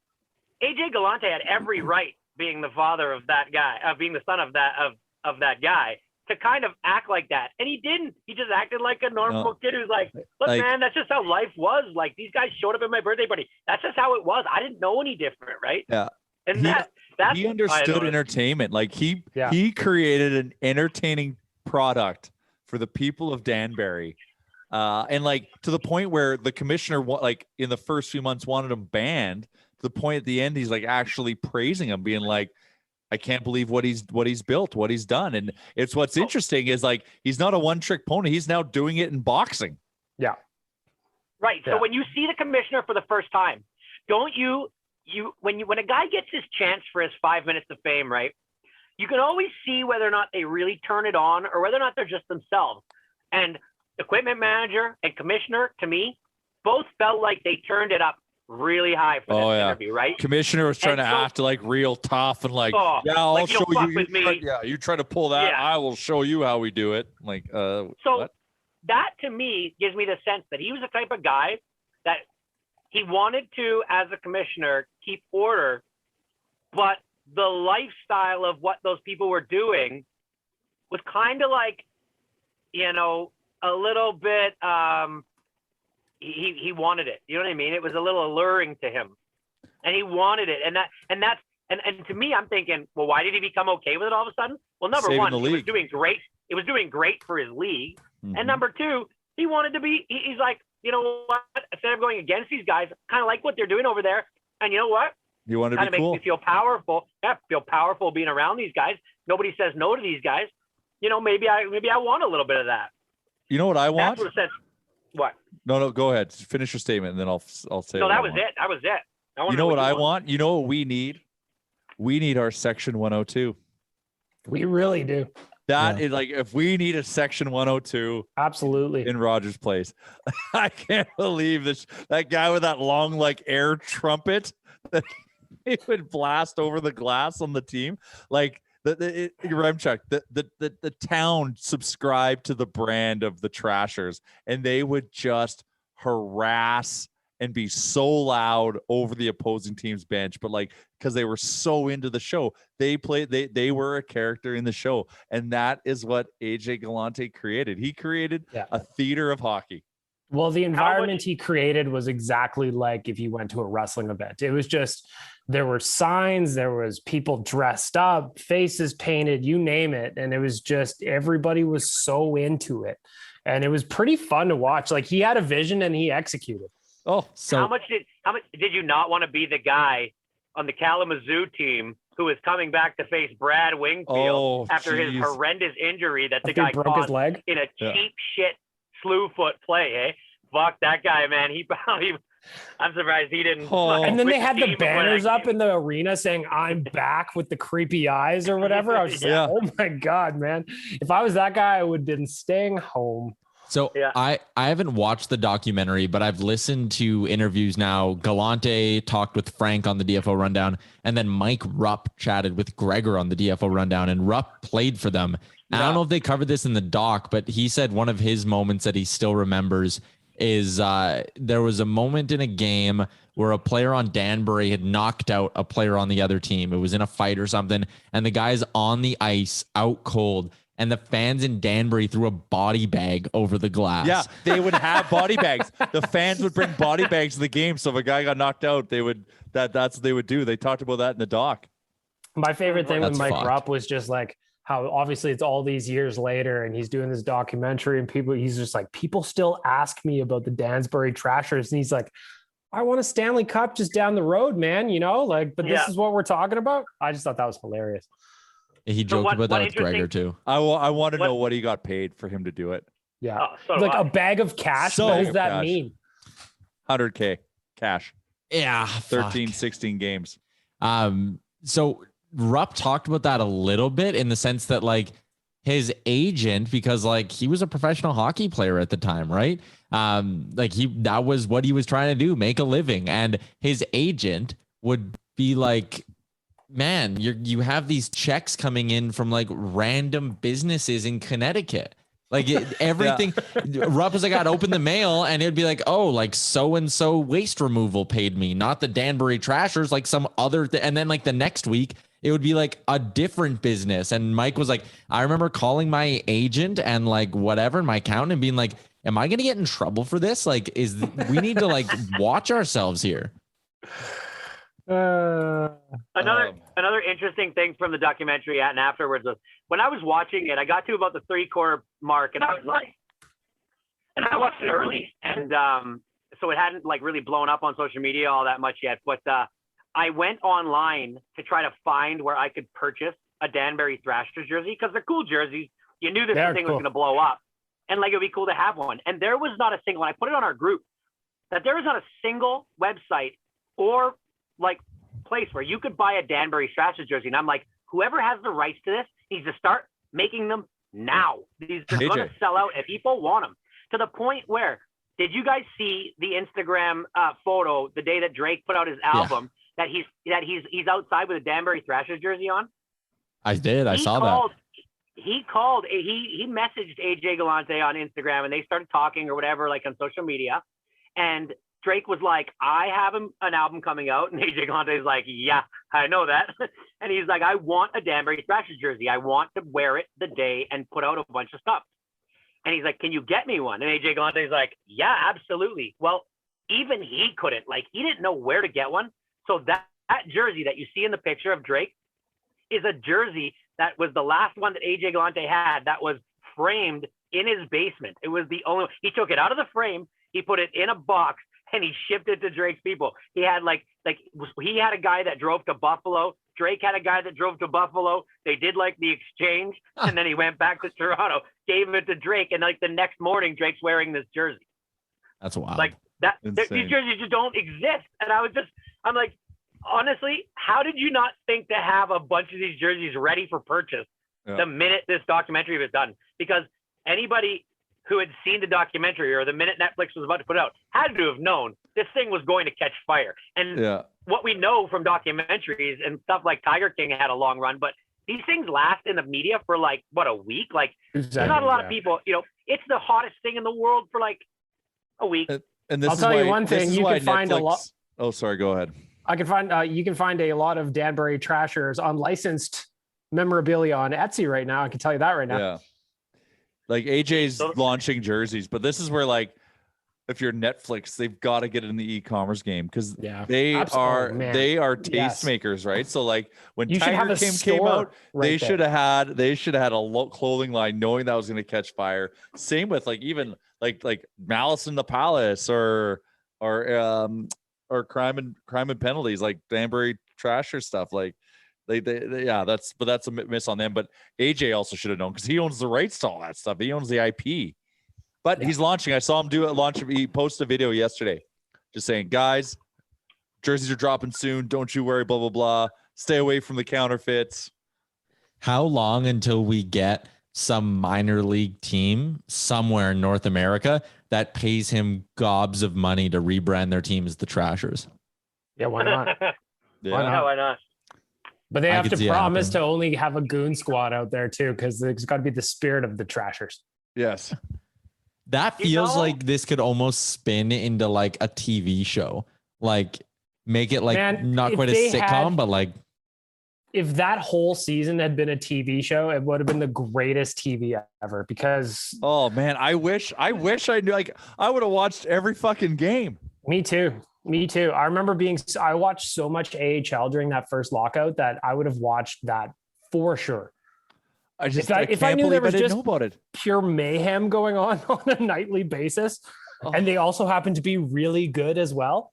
AJ Galante had every right, being the father of that guy, being the son of that guy, to kind of act like that. And he didn't. He just acted like a normal kid who's like, look, man, that's just how life was. Like, these guys showed up at my birthday party. That's just how it was. I didn't know any different, right? Yeah. And he understood entertainment. Like he created an entertaining product for the people of Danbury. And like to the point where the commissioner, like in the first few months, wanted him banned, to the point at the end, he's like actually praising him, being like, I can't believe what he's built, what he's done. And it's what's interesting is like, he's not a one-trick pony. He's now doing it in boxing. Yeah. Right. So when you see the commissioner for the first time, don't when a guy gets his chance for his 5 minutes of fame, right? You can always see whether or not they really turn it on or whether or not they're just themselves. And equipment manager and commissioner, to me, both felt like they turned it up really high for this interview, right? Commissioner was trying to act like real tough and like, I'll show you. You try to pull that. I will show you how we do it. Like, what? That to me gives me the sense that he was the type of guy that he wanted to, as a commissioner, keep order, but the lifestyle of what those people were doing was kind of like, you know, a little bit, he wanted it. You know what I mean? It was a little alluring to him, and he wanted it. And to me, I'm thinking, well, why did he become okay with it all of a sudden? Well, number one, he was doing great. It was doing great for his league. Mm-hmm. And number two, he wanted to be, he's like, you know what? Instead of going against these guys, kind of like what they're doing over there. And you know what? You want to be cool. Makes me feel powerful. Yeah, feel powerful being around these guys. Nobody says no to these guys. You know, maybe I want a little bit of that. You know what I want? What? No, go ahead. Finish your statement, and then I'll say. No, that was it. That was it. You know what I want? You know what we need? We need our Section 102. We really do. That is like, if we need a Section 102, absolutely, in Rogers Place. I can't believe this. That guy with that long like air trumpet that he would blast over the glass on the team. Like Remchuk, the town subscribed to the brand of the Trashers, and they would just harass and be so loud over the opposing team's bench, but like because they were so into the show, they were a character in the show, and that is what AJ Galante created. He created a theater of hockey. Well, the environment he created was exactly like if you went to a wrestling event. It was just, there were signs, there was people dressed up, faces painted, you name it. And it was just, everybody was so into it. And it was pretty fun to watch. Like, he had a vision and he executed. Oh, so how much did you not want to be the guy on the Kalamazoo team who is coming back to face Brad Wingfield after his horrendous injury that the guy broke his leg in a cheap shit slew foot play? Fuck that guy, man. He probably, I'm surprised he didn't. And then they had the banners up in the arena saying, "I'm back," with the creepy eyes or whatever. I was just like, oh my God, man. If I was that guy, I would have been staying home. So I haven't watched the documentary, but I've listened to interviews now. Galante talked with Frank on the DFO Rundown, and then Mike Rupp chatted with Gregor on the DFO Rundown, and Rupp played for them. I don't know if they covered this in the doc, but he said one of his moments that he still remembers is there was a moment in a game where a player on Danbury had knocked out a player on the other team. It was in a fight or something, and the guy's on the ice out cold, and the fans in Danbury threw a body bag over the glass. Yeah, they would have body bags. The fans would bring body bags to the game. So if a guy got knocked out, that's what they would do. They talked about that in the doc. My favorite thing with Mike Rupp was just like how obviously it's all these years later and he's doing this documentary and he's just like, people still ask me about the Dansbury Trashers. And he's like, I want a Stanley Cup just down the road, man. You know, like, but this is what we're talking about. I just thought that was hilarious. He joked about that with Gregor too. I want to know what he got paid for him to do it. Yeah. Like a bag of cash. What does that mean? 100K cash. Yeah. 13, 16 games. So Rupp talked about that a little bit in the sense that like his agent, because like he was a professional hockey player at the time, right? That was what he was trying to do, make a living. And his agent would be like, man, you have these checks coming in from like random businesses in Connecticut. Like everything. Rupp was like, I'd open the mail and it'd be like, oh, like so-and-so waste removal paid me, not the Danbury Trashers, like some other and then like the next week it would be like a different business. And Mike was like, I remember calling my agent and like whatever, my accountant, and being like, am I going to get in trouble for this? Like, we need to like watch ourselves here. Another interesting thing from the documentary and afterwards was when I was watching it, I got to about the 3/4 mark and I was like, and I watched it early, and so it hadn't like really blown up on social media all that much yet, but I went online to try to find where I could purchase a Danbury Trashers jersey because they're cool jerseys. You knew this thing was going to blow up, and like it'd be cool to have one. And there was not a single. I put it on our group that there was not a single website or like place where you could buy a Danbury Trashers jersey. And I'm like, whoever has the rights to this needs to start making them now. These are going to sell out if people want them. To the point where, did you guys see the Instagram photo the day that Drake put out his album that he's outside with a Danbury Trashers jersey on? I did. I saw that. He messaged AJ Galante on Instagram and they started talking or whatever, like on social media. And Drake was like, I have an album coming out. And AJ Galante is like, yeah, I know that. And he's like, I want a Danbury Trashers jersey. I want to wear it the day and put out a bunch of stuff. And he's like, can you get me one? And AJ Galante is like, yeah, absolutely. Well, even he couldn't. Like, he didn't know where to get one. So that jersey that you see in the picture of Drake is a jersey that was the last one that AJ Galante had that was framed in his basement. It was the only, he took it out of the frame, he put it in a box, and he shipped it to Drake's people. He had he had a guy that drove to Buffalo. Drake had a guy that drove to Buffalo. They did like the exchange, and then he went back to Toronto, gave it to Drake, and like the next morning, Drake's wearing this jersey. That's wild. Like that, these jerseys just don't exist. And I'm like, honestly, how did you not think to have a bunch of these jerseys ready for purchase the minute this documentary was done? Because anybody who had seen the documentary or the minute Netflix was about to put it out had to have known this thing was going to catch fire. And what we know from documentaries and stuff like Tiger King had a long run, but these things last in the media for like what, a week? Like Exactly, there's not a lot of people, it's the hottest thing in the world for like a week. And this I'll is tell you why- one this thing, is you why can find a lot. Netflix- Oh, sorry. Go ahead. I can find you can find a lot of Danbury Trashers unlicensed memorabilia on Etsy right now. I can tell you that right now. Yeah. Like AJ's launching jerseys, but this is where like if you're Netflix, they've got to get in the e-commerce game because they are tastemakers, right? So like when Tiger Kim came out, they should have had a clothing line knowing that was going to catch fire. Same with like even like Malice in the Palace or crime and penalties, like Danbury Trasher stuff. Like that's a miss on them. But AJ also should have known because he owns the rights to all that stuff. He owns the IP. But he's launching. I saw him do a launch. He posted a video yesterday just saying, guys, jerseys are dropping soon. Don't you worry, blah, blah, blah. Stay away from the counterfeits. How long until we get some minor league team somewhere in North America that pays him gobs of money to rebrand their team as the Trashers? Yeah, why not? Why not? But they have to promise to only have a goon squad out there too, because there's got to be the spirit of the Trashers. Yes. That feels like this could almost spin into like a TV show, like make it like not quite a sitcom, but like if that whole season had been a TV show, it would have been the greatest TV ever. Because oh man, I wish I knew. Like I would have watched every fucking game. Me too. I remember I watched so much AHL during that first lockout that I would have watched that for sure. If I knew there was just pure mayhem going on a nightly basis, and they also happened to be really good as well.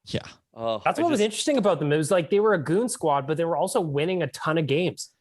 Yeah. That's what was interesting about them. It was like they were a goon squad, but they were also winning a ton of games.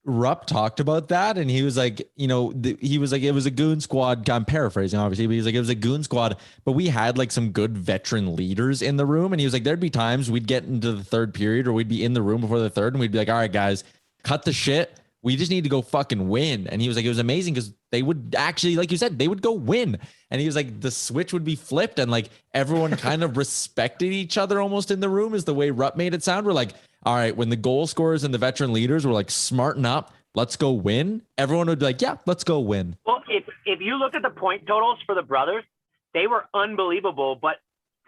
Rupp talked about that, and he was like, he was like, it was a goon squad. I'm paraphrasing, obviously, but he's like, it was a goon squad, but we had like some good veteran leaders in the room. And he was like, there'd be times we'd get into the third period, or we'd be in the room before the third, and we'd be like, all right, guys, cut the shit. We just need to go fucking win. And he was like, it was amazing because they would actually, like you said, they would go win. And he was like, the switch would be flipped, and like everyone kind of respected each other almost in the room, is the way Rupp made it sound. We're like, all right, when the goal scorers and the veteran leaders were like, smarten up, let's go win, everyone would be like, yeah, let's go win. Well, if you look at the point totals for the brothers, they were unbelievable. But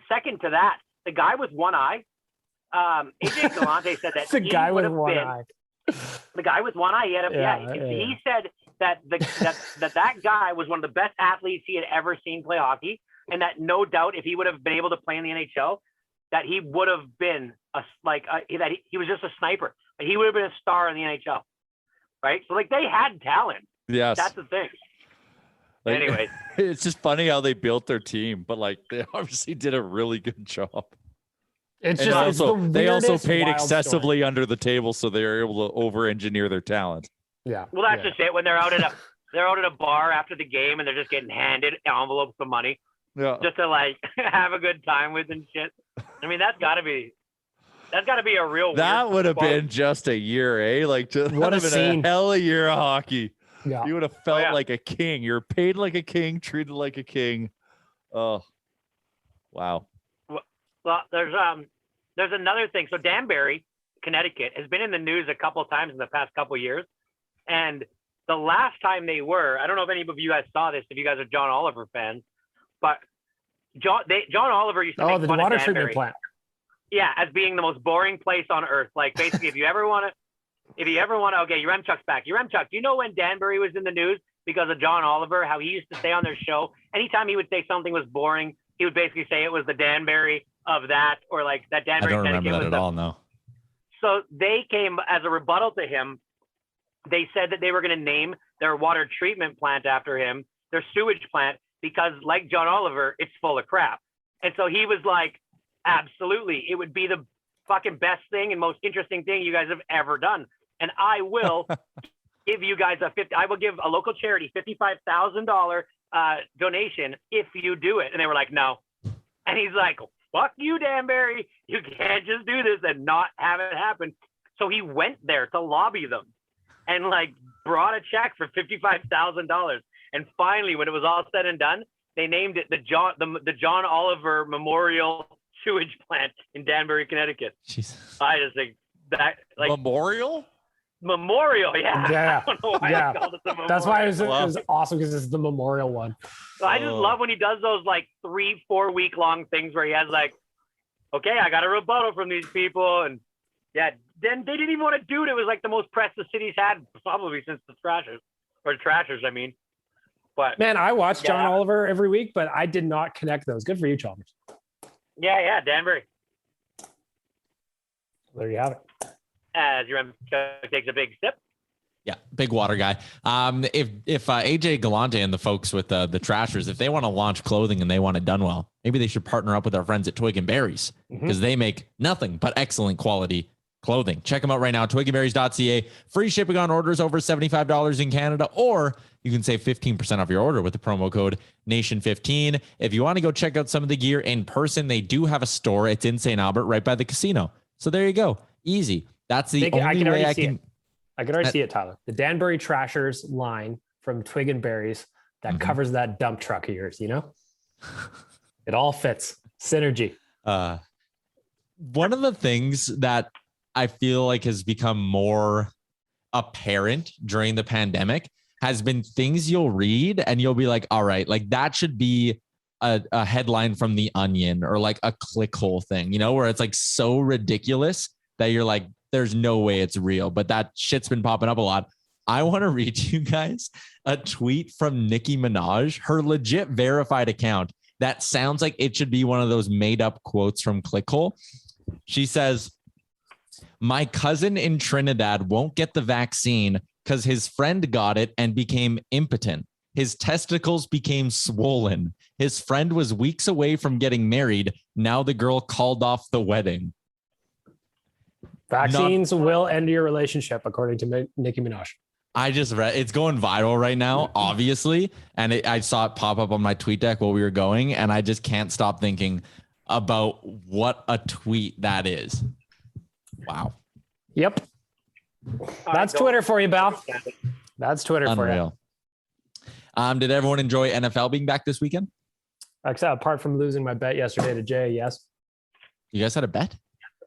second to that, the guy with one eye, AJ Galante said that the guy with one eye. The guy with one eye, he said that that guy was one of the best athletes he had ever seen play hockey, and that no doubt if he would have been able to play in the NHL, that he would have been he was just a sniper. He would have been a star in the NHL, right? So like they had talent. Yes, that's the thing. Like, anyways, it's just funny how they built their team, but like they obviously did a really good job. They also paid excessively under the table, so they were able to over-engineer their talent. Yeah. Well, that's just it. When they're out at a bar after the game and they're just getting handed envelopes of money, just to like have a good time with and shit. I mean, that's got to be a real. That would have been just a year, eh? Like, what a scene! A hell of a year of hockey. Yeah. You would have felt like a king. You're paid like a king, treated like a king. Oh, wow. Well, there's another thing. So Danbury, Connecticut, has been in the news a couple of times in the past couple of years. And the last time they were, I don't know if any of you guys saw this, if you guys are John Oliver fans, but John Oliver used to make the fun water of Danbury. treatment plant. Yeah, as being the most boring place on earth. Like basically, if you ever want to, okay, your Chuck's back. Your Chuck, do you know when Danbury was in the news because of John Oliver, how he used to say on their show, anytime he would say something was boring, he would basically say it was the Danbury of that, or like that Danbury. I don't remember that at all, no. So they came as a rebuttal to him. They said that they were going to name their water treatment plant after him, their sewage plant, because like John Oliver, it's full of crap. And so he was like, absolutely, it would be the fucking best thing and most interesting thing you guys have ever done. And I will give you guys I will give a local charity $55,000 donation if you do it. And they were like, no. And he's like, fuck you, Danbury. You can't just do this and not have it happen. So he went there to lobby them and like brought a check for $55,000. And finally, when it was all said and done, they named it the John Oliver Memorial Sewage Plant in Danbury, Connecticut. Jesus. I just think that like Memorial? Memorial, yeah. Yeah. I don't know why Yeah. they called it the Memorial. That's why it was awesome because it's the memorial one. So I just love when he does those like 3-4 week long things where he has like, okay, I got a rebuttal from these people, and yeah, then they didn't even want to do it. It was like the most press the city's had probably since the Trashers, I mean. But Man, I watch John Oliver every week, but I did not connect those. Good for you, Chalmers. yeah, Danbury. There you have it. As your takes a big sip. Yeah, big water guy. If AJ Galante and the folks with the Trashers, if they want to launch clothing and they want it done well, maybe they should partner up with our friends at Twig and Berries because they make nothing but excellent quality clothing. Check them out right now, twigandberries.ca. Free shipping on orders over $75 in Canada, or you can save 15% off your order with the promo code NATION15. If you want to go check out some of the gear in person, they do have a store. It's in St. Albert right by the casino. So there you go. Easy. That's the only way I can. I can already see it, Tyler. The Danbury Trashers line from Twig and Berries that covers that dump truck of yours, you know? It all fits. Synergy. One of the things that I feel like has become more apparent during the pandemic has been things you'll read and you'll be like, all right, like that should be a headline from The Onion or like a clickhole thing, you know, where it's like so ridiculous that you're like, there's no way it's real, but that shit's been popping up a lot. I want to read you guys a tweet from Nicki Minaj, her legit verified account that sounds like it should be one of those made up quotes from Clickhole. She says, my cousin in Trinidad won't get the vaccine because his friend got it and became impotent. His testicles became swollen. His friend was weeks away from getting married. Now the girl called off the wedding. Vaccines will end your relationship, according to Nicki Minaj. I just read it's going viral right now, obviously. And I saw it pop up on my tweet deck while we were going. And I just can't stop thinking about what a tweet that is. Wow. Yep. That's Twitter for you, Bal. That's Twitter Unreal. For you. Did everyone enjoy NFL being back this weekend? Except apart from losing my bet yesterday to Jay, yes. You guys had a bet?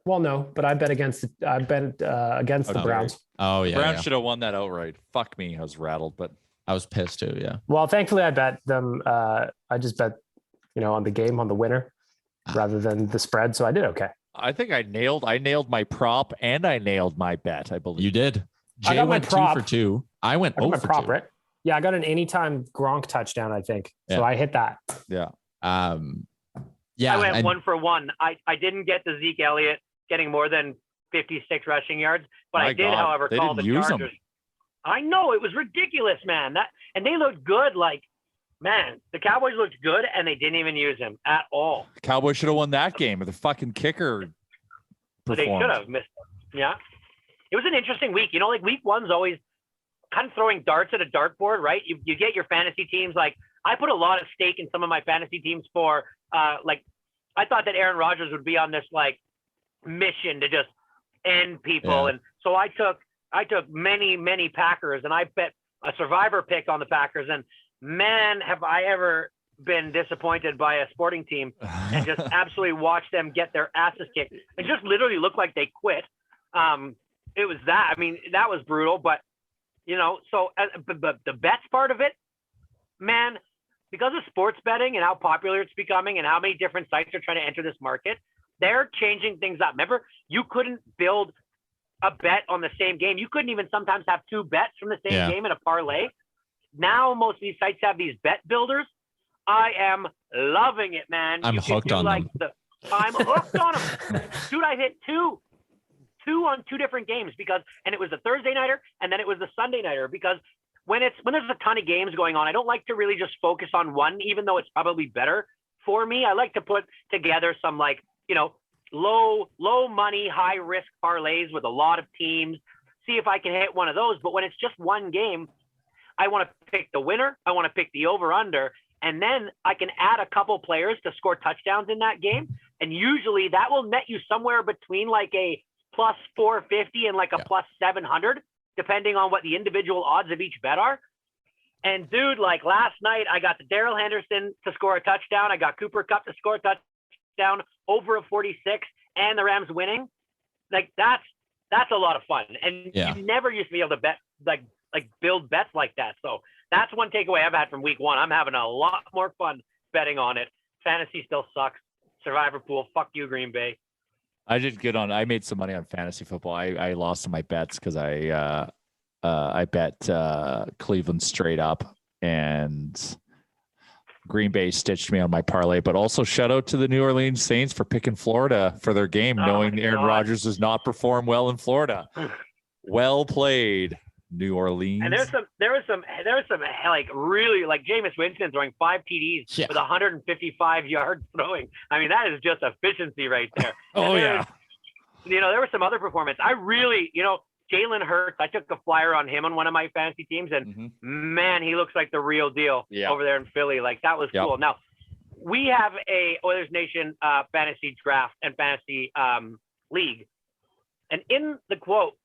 Well, no, but I bet against the Browns. Oh yeah, Browns should have won that outright. Fuck me, I was rattled, but I was pissed too. Yeah. Well, thankfully I bet them. I just bet, on the game, on the winner, rather than the spread. So I did okay. I think I nailed my prop and I nailed my bet. I believe you did. Jay I got went my prop. 2 for 2. I went 0 for 2. Right? Yeah, I got an anytime Gronk touchdown, I think. So I hit that. Yeah. Yeah. I went 1 for 1. I didn't get the Zeke Elliott getting more than 56 rushing yards, but I did, however, call the Chargers. I know, it was ridiculous, man. And they looked good. Like, man, the Cowboys looked good, and they didn't even use him at all. Cowboys should have won that game. The fucking kicker performed. They should have missed it. Yeah. It was an interesting week. Like week one's always kind of throwing darts at a dartboard, right? You get your fantasy teams. Like, I put a lot of stake in some of my fantasy teams for, I thought that Aaron Rodgers would be on this, like, mission to just end people. And so I took many Packers, and I bet a survivor pick on the Packers, and man, have I ever been disappointed by a sporting team and just absolutely watched them get their asses kicked and just literally look like they quit. It was that. I mean, that was brutal, but so the bets part of it, man, because of sports betting and how popular it's becoming and how many different sites are trying to enter this market, they're changing things up. Remember, you couldn't build a bet on the same game. You couldn't even sometimes have 2 bets from the same game in a parlay. Now, most of these sites have these bet builders. I am loving it, man. I'm hooked on them. I'm hooked on them. Dude, I hit two on 2 different games and it was the Thursday nighter and then it was the Sunday nighter, because when there's a ton of games going on, I don't like to really just focus on one, even though it's probably better for me. I like to put together some low money, high risk parlays with a lot of teams, see if I can hit one of those. But when it's just one game, I want to pick the winner. I want to pick the over under, and then I can add a couple players to score touchdowns in that game. And usually that will net you somewhere between like a plus 450 and like a plus 700, depending on what the individual odds of each bet are. And dude, like last night, I got the Darrell Henderson to score a touchdown. I got Cooper Kupp to score a touchdown over a 46, and the Rams winning. Like that's That's a lot of fun. And Yeah. you never used to be able to bet, like build bets like that. So that's one takeaway I've had from week one. I'm having a lot more fun betting on it. Fantasy still sucks. Survivor pool. Fuck you, Green Bay. I did good on. I made some money on fantasy football. I lost on my bets because I bet Cleveland straight up, and Green Bay stitched me on my parlay. But also shout out to the New Orleans Saints for picking Florida for their game, knowing Aaron Rodgers does not perform well in Florida. Well played, New Orleans. And there was some like really like Jameis Winston throwing 5 TDs with 155 yards throwing. I mean, that is just efficiency right there. There was some other performance. I really, Jalen Hurts, I took a flyer on him on one of my fantasy teams, and man, he looks like the real deal over there in Philly. Like, that was cool. Now, we have a Oilers Nation fantasy draft and fantasy league. And in the quote,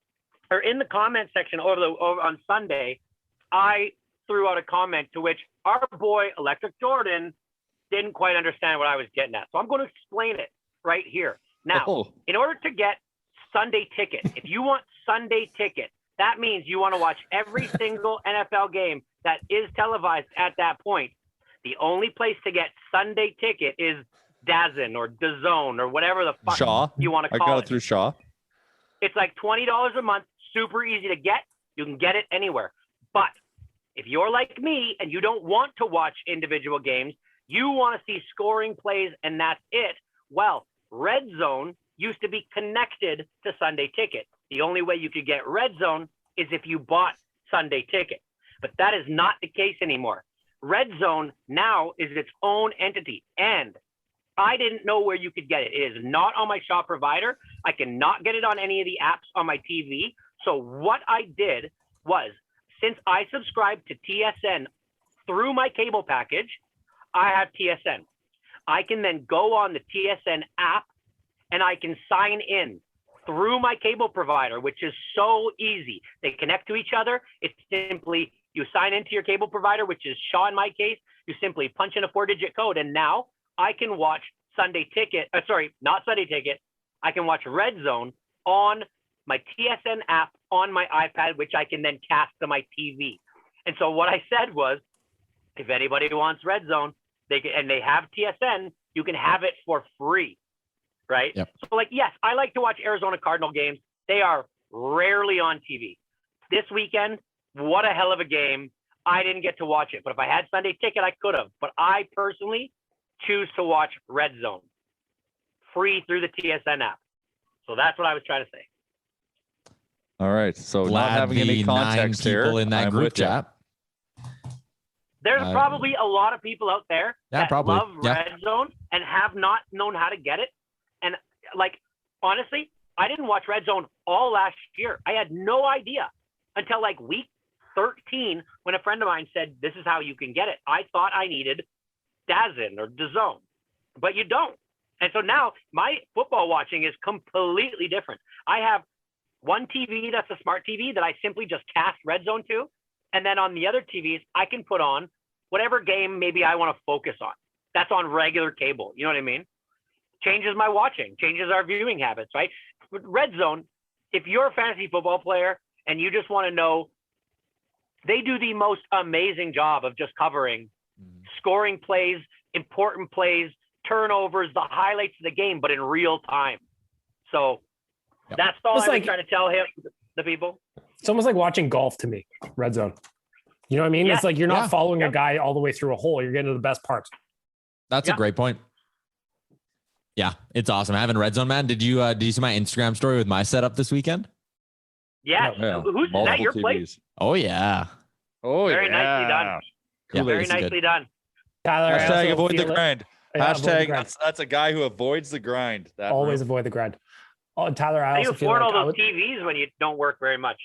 or in the comment section over on Sunday, I threw out a comment to which our boy Electric Jordan didn't quite understand what I was getting at. So I'm going to explain it right here. Now, in order to get Sunday ticket, if you want Sunday ticket, that means you want to watch every single NFL game that is televised at that point. The only place to get Sunday ticket is DAZN or DAZN or whatever the fuck you want to call it. I got it through Shaw. It's like $20 a month, super easy to get. You can get it anywhere. But if you're like me and you don't want to watch individual games, you want to see scoring plays and that's it. Well, Red Zone used to be connected to Sunday Ticket. The only way you could get Red Zone is if you bought Sunday Ticket. But that is not the case anymore. Red Zone now is its own entity, and I didn't know where you could get it. It is not on my Shaw provider. I cannot get it on any of the apps on my TV. So what I did was, since I subscribed to TSN through my cable package, I have TSN. I can then go on the TSN app and I can sign in through my cable provider, which is so easy. They connect to each other. It's simply, you sign into your cable provider, which is Shaw in my case. You simply punch in a 4-digit code, and now I can watch Sunday Ticket. Not Sunday Ticket. I can watch Red Zone on my TSN app on my iPad, which I can then cast to my TV. And so what I said was, if anybody wants Red Zone, they have TSN, you can have it for free, right? Yep. So yes, I like to watch Arizona Cardinal games. They are rarely on TV. This weekend, what a hell of a game. I didn't get to watch it, but if I had Sunday Ticket, I could have. But I personally choose to watch Red Zone free through the TSN app. So that's what I was trying to say. All right. So Glad not having any context people here in that I'm group with you. chat. There's probably a lot of people out there that love Red Zone and have not known how to get it. And honestly, I didn't watch Red Zone all last year. I had no idea until week 13 when a friend of mine said, this is how you can get it. I thought I needed DAZN or DAZN, but you don't. And so now my football watching is completely different. I have one TV that's a smart TV that I simply just cast Red Zone to. And then on the other TVs, I can put on whatever game maybe I want to focus on. That's on regular cable. You know what I mean? Changes my watching, changes our viewing habits, right? With Red Zone, if you're a fantasy football player and you just want to know, they do the most amazing job of just covering scoring plays, important plays, turnovers, the highlights of the game, but in real time. So that's all I'm trying to tell the people. It's almost like watching golf to me, Red Zone. You know what I mean? It's like you're not following a guy all the way through a hole. You're getting to the best parts. That's a great point. Yeah, it's awesome. Having Red Zone, man. Did you see my Instagram story with my setup this weekend? Yes. Yeah. Who's that? Your place? Oh yeah. Oh Very nicely done. Yeah, very nicely done. Tyler, Hashtag avoid the grind. Yeah, Hashtag that's a guy who avoids the grind. Always avoid the grind. Oh, Tyler, I also feel afford like all those TVs when you don't work very much.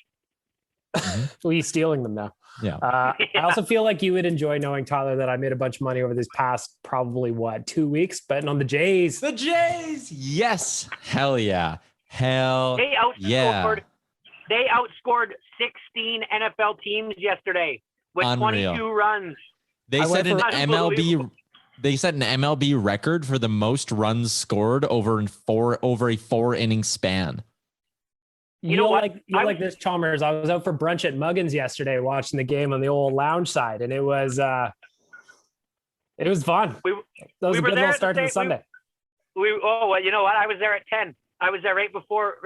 Well, he's stealing them now. Yeah. I also feel like you would enjoy knowing, Tyler, that I made a bunch of money over these past probably 2 weeks betting on the Jays. The Jays. Yes. Hell yeah. Hell yeah. They outscored 16 NFL teams yesterday with Unreal. 22 runs. They set an MLB record for the most runs scored over a 4-inning span. You know what? Like this, Chalmers. I was out for brunch at Muggins yesterday watching the game on the old lounge side, and it was fun. That was a good little start to the Sunday. Well, you know what? I was there at 10. I was there right before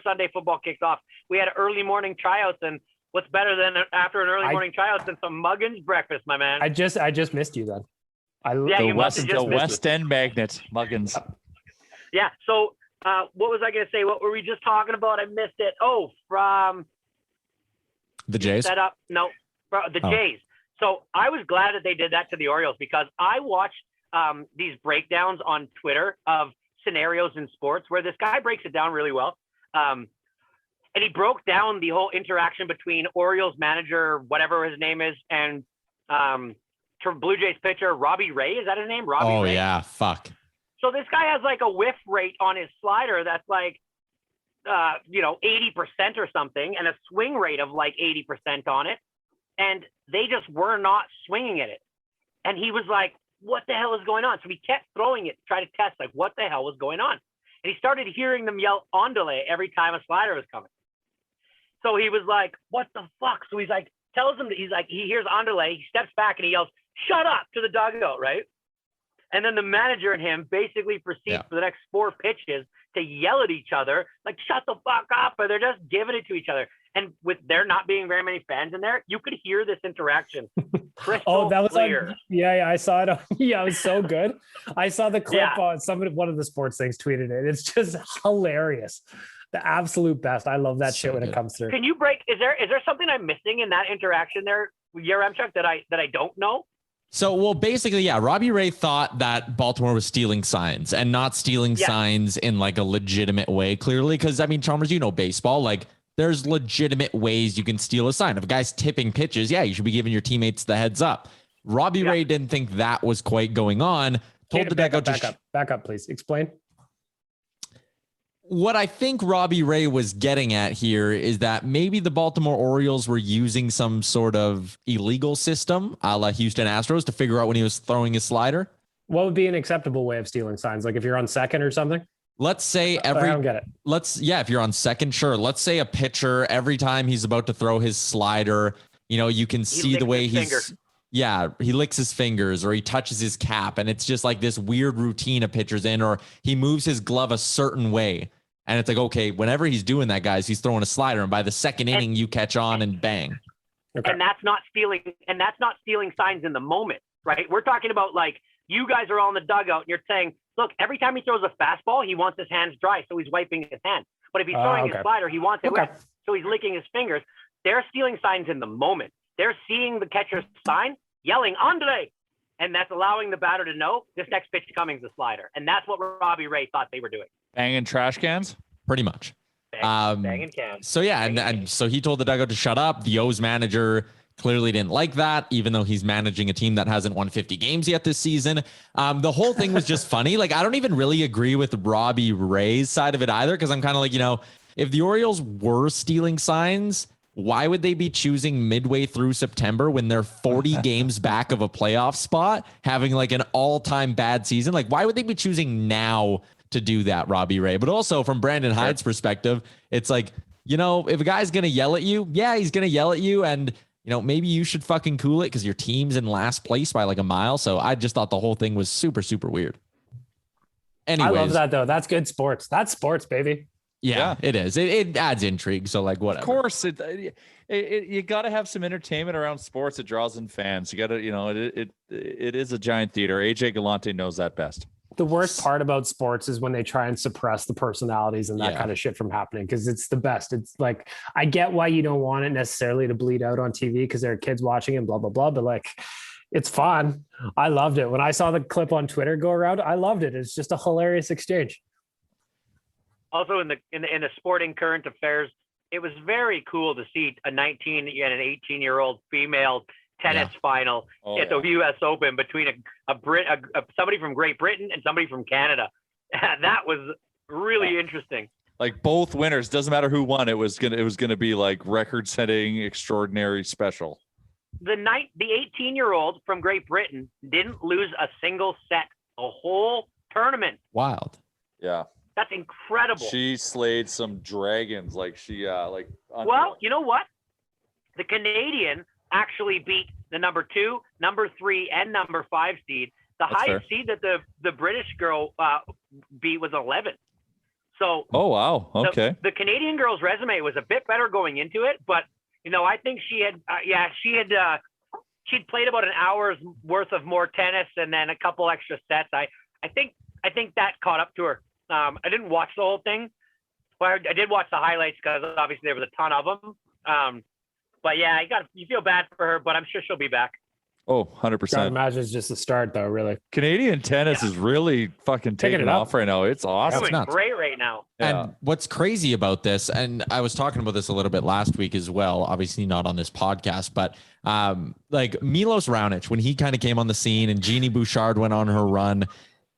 Sunday football kicked off. We had early morning tryouts, and what's better than after an early morning tryouts than some Muggins breakfast, my man? I just missed you then. The West End magnet, Muggins. Yeah. So what was I going to say? What were we just talking about? I missed it. Oh, from the Jays. Jays. So I was glad that they did that to the Orioles because I watched these breakdowns on Twitter of scenarios in sports where this guy breaks it down really well. And he broke down the whole interaction between Orioles manager, whatever his name is, and Blue Jays pitcher, Robbie Ray. Is that his name? Robbie Ray? Yeah. Fuck. So this guy has like a whiff rate on his slider that's like, 80% or something, and a swing rate of like 80% on it. And they just were not swinging at it. And he was like, what the hell is going on? So he kept throwing it to try to test like what the hell was going on. And he started hearing them yell "Andale" every time a slider was coming. So he was like, what the fuck? So he's like, he hears "Andale," he steps back and he yells, "Shut up," to the dugout, right? And then the manager and him basically proceed for the next 4 pitches to yell at each other, like, shut the fuck up, or they're just giving it to each other. And with there not being very many fans in there, you could hear this interaction. Crystal that was clear. I saw it. It was so good. I saw the clip on one of the sports things tweeted it. It's just hilarious. The absolute best. I love that shit when it comes through. Can you break? Is there something I'm missing in that interaction there, Yaremchuk, that I don't know? So, well, basically, Robbie Ray thought that Baltimore was stealing signs and not stealing signs in like a legitimate way, clearly. Because, I mean, Chalmers, baseball, like there's legitimate ways you can steal a sign. If a guy's tipping pitches, you should be giving your teammates the heads up. Robbie Ray didn't think that was quite going on. Told the dugout to back up, please. Explain. What I think Robbie Ray was getting at here is that maybe the Baltimore Orioles were using some sort of illegal system a la Houston Astros to figure out when he was throwing his slider. What would be an acceptable way of stealing signs? Like if you're on second or something? Let's say I don't get it. If you're on second, sure. Let's say a pitcher, every time he's about to throw his slider, you can see the way he licks his fingers or he touches his cap. And it's just like this weird routine a pitcher's in, or he moves his glove a certain way. And it's like, okay, whenever he's doing that, guys, he's throwing a slider. And by the second inning, you catch on and bang. Okay. And that's not stealing. And that's not stealing signs in the moment, right? We're talking about like, you guys are all in the dugout and you're saying, look, every time he throws a fastball, he wants his hands dry. So he's wiping his hands. But if he's throwing his slider, he wants it wet. So he's licking his fingers. They're stealing signs in the moment. They're seeing the catcher's sign, yelling, "Andre." And that's allowing the batter to know this next pitch coming is a slider. And that's what Robbie Ray thought they were doing. Banging trash cans? Pretty much. Banging cans. So, and so he told the dugout to shut up. The O's manager clearly didn't like that, even though he's managing a team that hasn't won 50 games yet this season. The whole thing was just funny. Like, I don't even really agree with Robbie Ray's side of it either, because I'm kind of like, if the Orioles were stealing signs, why would they be choosing midway through September when they're 40 games back of a playoff spot, having like an all-time bad season? Like, why would they be choosing now to do that, Robbie Ray? But also from Brandon Hyde's perspective, it's like, if a guy's going to yell at you, he's going to yell at you. And, maybe you should fucking cool it because your team's in last place by like a mile. So I just thought the whole thing was super, super weird. Anyways, I love that though. That's good sports. That's sports, baby. Yeah, it is. It adds intrigue. So like whatever. Of course, you got to have some entertainment around sports. It draws in fans. You got to, it is a giant theater. AJ Galante knows that best. The worst part about sports is when they try and suppress the personalities and that kind of shit from happening, because it's the best. It's like, I get why you don't want it necessarily to bleed out on TV because there are kids watching and blah, blah, blah. But like, it's fun. I loved it. When I saw the clip on Twitter go around, I loved it. It's just a hilarious exchange. Also in the sporting current affairs, it was very cool to see a 19 and an 18-year-old female tennis final at the U.S. Open between somebody from Great Britain and somebody from Canada. That was really interesting. Like both winners, doesn't matter who won. It was gonna be like record-setting, extraordinary, special. The 18-year-old from Great Britain didn't lose a single set the whole tournament. Wild. Yeah. That's incredible. She slayed some dragons like Well, you know what? The Canadian actually beat the number 2, number 3, and number 5 seed. The That's highest seed that the British girl beat was 11. So oh wow, okay. The Canadian girl's resume was a bit better going into it, but I think she'd played about an hour's worth of more tennis and then a couple extra sets. I think that caught up to her. I didn't watch the whole thing, but I did watch the highlights because obviously there was a ton of them. But yeah, you feel bad for her, but I'm sure she'll be back. Oh, Gotta 100%. imagine it's just the start, though. Really, Canadian tennis is really fucking taking it off right now. It's awesome. It's doing great right now. Yeah. And what's crazy about this, and I was talking about this a little bit last week as well, obviously not on this podcast, but like Milos Raonic, when he kind of came on the scene and Jeannie Bouchard went on her run,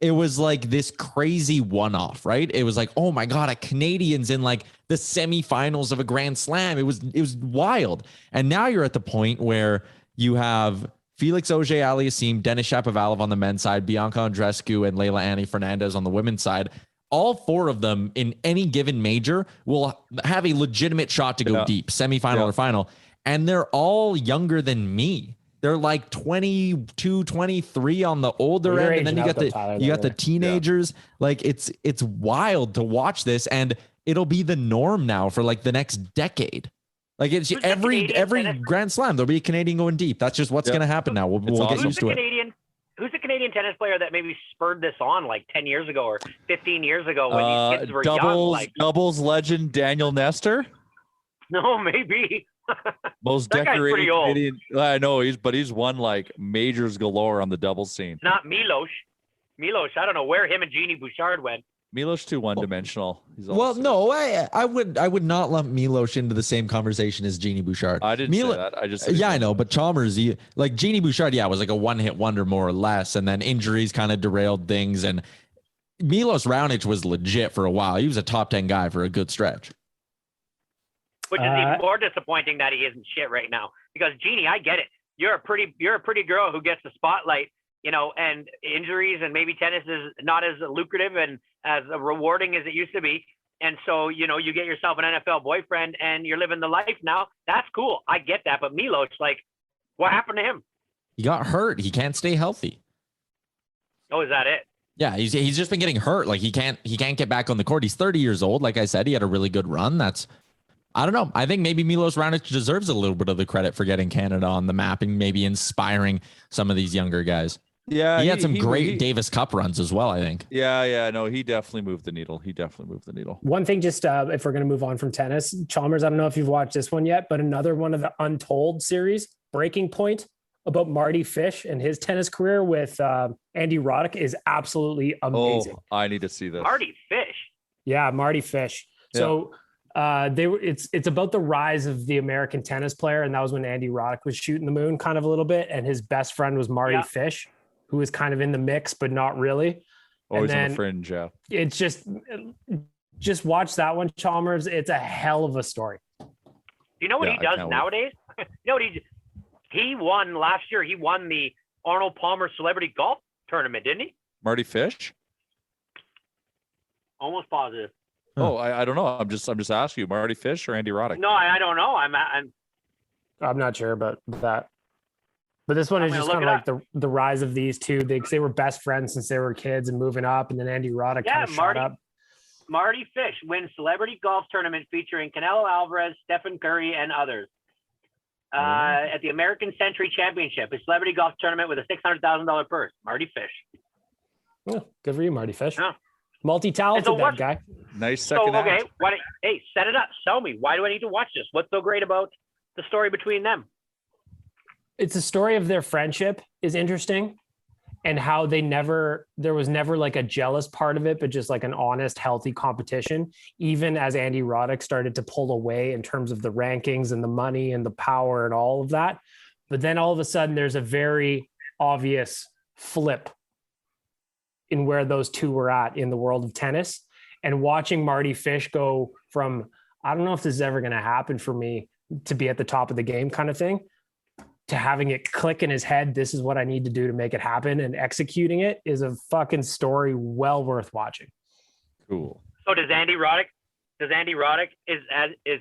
it was like this crazy one-off, right? It was like, oh my God, a Canadian's in like the semifinals of a Grand Slam. It was wild. And now you're at the point where you have Felix Auger-Aliassime, Denis Shapovalov on the men's side, Bianca Andreescu, and Leila Annie Fernandez on the women's side. All 4 of them in any given major will have a legitimate shot to go deep, semifinal or final. And they're all younger than me. They're like 22, 23 on the older end. And then you got the teenagers. Yeah. Like it's wild to watch this. And it'll be the norm now for like the next decade. Like it's every Grand Slam, there'll be a Canadian going deep. That's just what's going to happen now. We'll get used to it. Who's the Canadian tennis player that maybe spurred this on like 10 years ago or 15 years ago when these kids were young? Doubles legend Daniel Nestor? No, maybe. Most decorated Canadian. I know he's won like majors galore on the doubles scene. Not Milos. I don't know where him and Jeannie Bouchard went. Milos too one-dimensional. No, I would not lump Milos into the same conversation as Jeannie Bouchard. I didn't say that. I just I know, but Chalmers, like Jeannie Bouchard, was like a one-hit wonder more or less, and then injuries kind of derailed things. And Milos Raonic was legit for a while. He was a top 10 guy for a good stretch. Which is even more disappointing that he isn't shit right now. Because Jeannie, I get it. You're a pretty girl who gets the spotlight, and injuries and maybe tennis is not as lucrative and as rewarding as it used to be. And so, you get yourself an NFL boyfriend and you're living the life now. That's cool. I get that. But Milos, like, what happened to him? He got hurt. He can't stay healthy. Oh, is that it? Yeah, he's just been getting hurt. Like he can't get back on the court. He's 30 years old. Like I said, he had a really good run. I don't know. I think maybe Milos Raonic deserves a little bit of the credit for getting Canada on the map and maybe inspiring some of these younger guys. Yeah, he had some great Davis Cup runs as well, I think. Yeah. No, he definitely moved the needle. One thing, just if we're going to move on from tennis, Chalmers, I don't know if you've watched this one yet, but another one of the Untold series, Breaking Point, about Marty Fish and his tennis career with Andy Roddick is absolutely amazing. Oh, I need to see this. Marty Fish. Yeah, Marty Fish. Yeah. So it's about the rise of the American tennis player, and that was when Andy Roddick was shooting the moon kind of a little bit, and his best friend was Marty Fish, who was kind of in the mix but not really. Always on the fringe. Yeah, it's just watch that one, Chalmers. It's a hell of a story. You know what he does nowadays? You know what he won last year? He won the Arnold Palmer Celebrity Golf Tournament, didn't he? Marty Fish? Almost positive. Oh, I don't know. I'm just asking you, Marty Fish or Andy Roddick? No, I don't know. I'm not sure about that. But this one is just kind of like the rise of these two. They were best friends since they were kids and moving up, and then Andy Roddick kind of shot up. Marty Fish wins Celebrity Golf Tournament featuring Canelo Alvarez, Stephen Curry, and others. At the American Century Championship, a celebrity golf tournament with a $600,000 purse. Marty Fish. Oh, good for you, Marty Fish. Yeah. Multi-talented, that guy. Nice second act. Hey, set it up. Show me. Why do I need to watch this? What's so great about the story between them? It's a story of their friendship is interesting, and how there was never like a jealous part of it, but just like an honest, healthy competition, even as Andy Roddick started to pull away in terms of the rankings and the money and the power and all of that. But then all of a sudden there's a very obvious flip in where those two were at in the world of tennis, and watching Marty Fish go from, I don't know if this is ever going to happen for me to be at the top of the game kind of thing, to having it click in his head, this is what I need to do to make it happen, and executing it is a fucking story well worth watching. Cool. So does Andy Roddick, is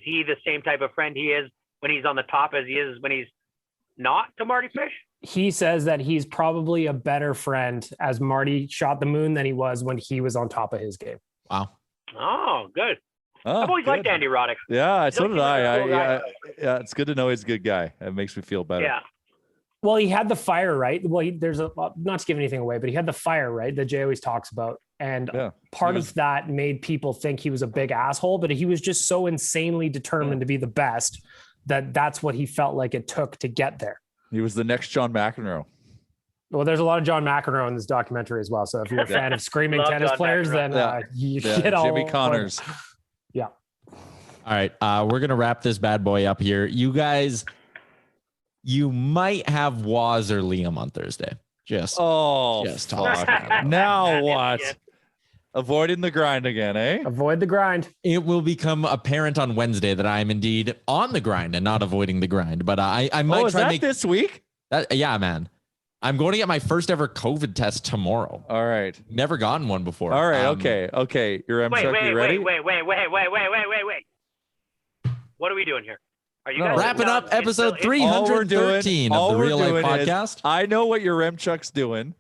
he the same type of friend he is when he's on the top as he is when he's not to Marty Fish? He says that he's probably a better friend as Marty shot the moon than he was when he was on top of his game. Wow. Oh, good. Oh, I've always good. liked Andy Roddick. Yeah, so did I. Cool guy. Yeah, it's good to know he's a good guy. It makes me feel better. Yeah. Well, he had the fire, right? Well, there's not to give anything away, but he had the fire, right? That Jay always talks about. And part of that made people think he was a big asshole, but he was just so insanely determined to be the best that's what he felt like it took to get there. He was the next John McEnroe. Well, there's a lot of John McEnroe in this documentary as well. So if you're a fan of screaming Love tennis John players, McEnroe. then you hit all. Jimmy Connors. Yeah. All right. We're going to wrap this bad boy up here. You guys, you might have Waz or Liam on Thursday. Just talk. Now what? Avoiding the grind again, eh? Avoid the grind. It will become apparent on Wednesday that I am indeed on the grind and not avoiding the grind. But I might try to make this week. that. Yeah, man. I'm going to get my first ever COVID test tomorrow. All right. Never gotten one before. All right. Okay. You're M. Chuck, you ready? Wait. What are we doing here? Are you guys Wrapping up episode 313 of the Real Life Podcast? I know what your Rem Chuck's doing,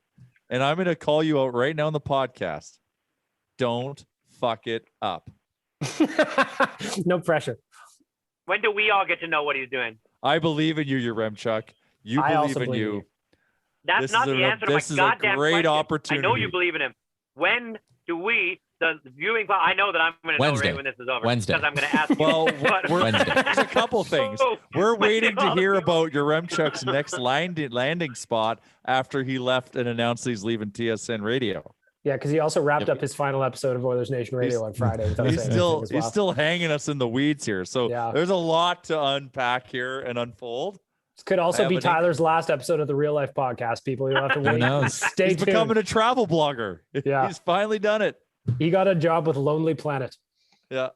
and I'm going to call you out right now on the podcast. Don't fuck it up. No pressure. When do we all get to know what he's doing? I believe in you, your Rem Chuck. You believe in you. That's not the answer to my goddamn great question. opportunity. I know you believe in him. When do we, the viewing, I know that I'm going to know right when this is over. Wednesday. Because I'm going to ask you. Well, Wednesday. there's a couple things. We're waiting to hear about your Rem Chuck's next landing spot after he left and announced he's leaving TSN Radio. Yeah, because he also wrapped up his final episode of Oilers Nation Radio on Friday. He's still hanging us in the weeds here. So there's a lot to unpack here and unfold. This could also be Tyler's last episode of the Real Life Podcast, people. You'll have to wait. Stay tuned. He's becoming a travel blogger. Yeah. He's finally done it. He got a job with Lonely Planet. Yeah.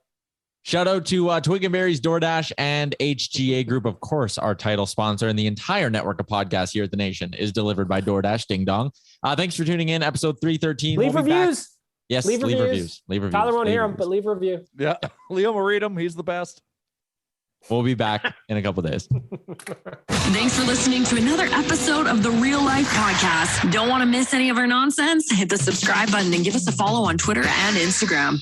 Shout out to Twig and Berry's DoorDash and HGA Group. Of course, our title sponsor, and the entire network of podcasts here at the Nation is delivered by DoorDash. Ding dong. Thanks for tuning in. Episode 313. Leave reviews. Yes, leave reviews. Leave reviews. Tyler won't hear them, but leave a review. Yeah. Leo will read them. He's the best. We'll be back in a couple of days. Thanks for listening to another episode of the Real Life Podcast. Don't want to miss any of our nonsense? Hit the subscribe button and give us a follow on Twitter and Instagram.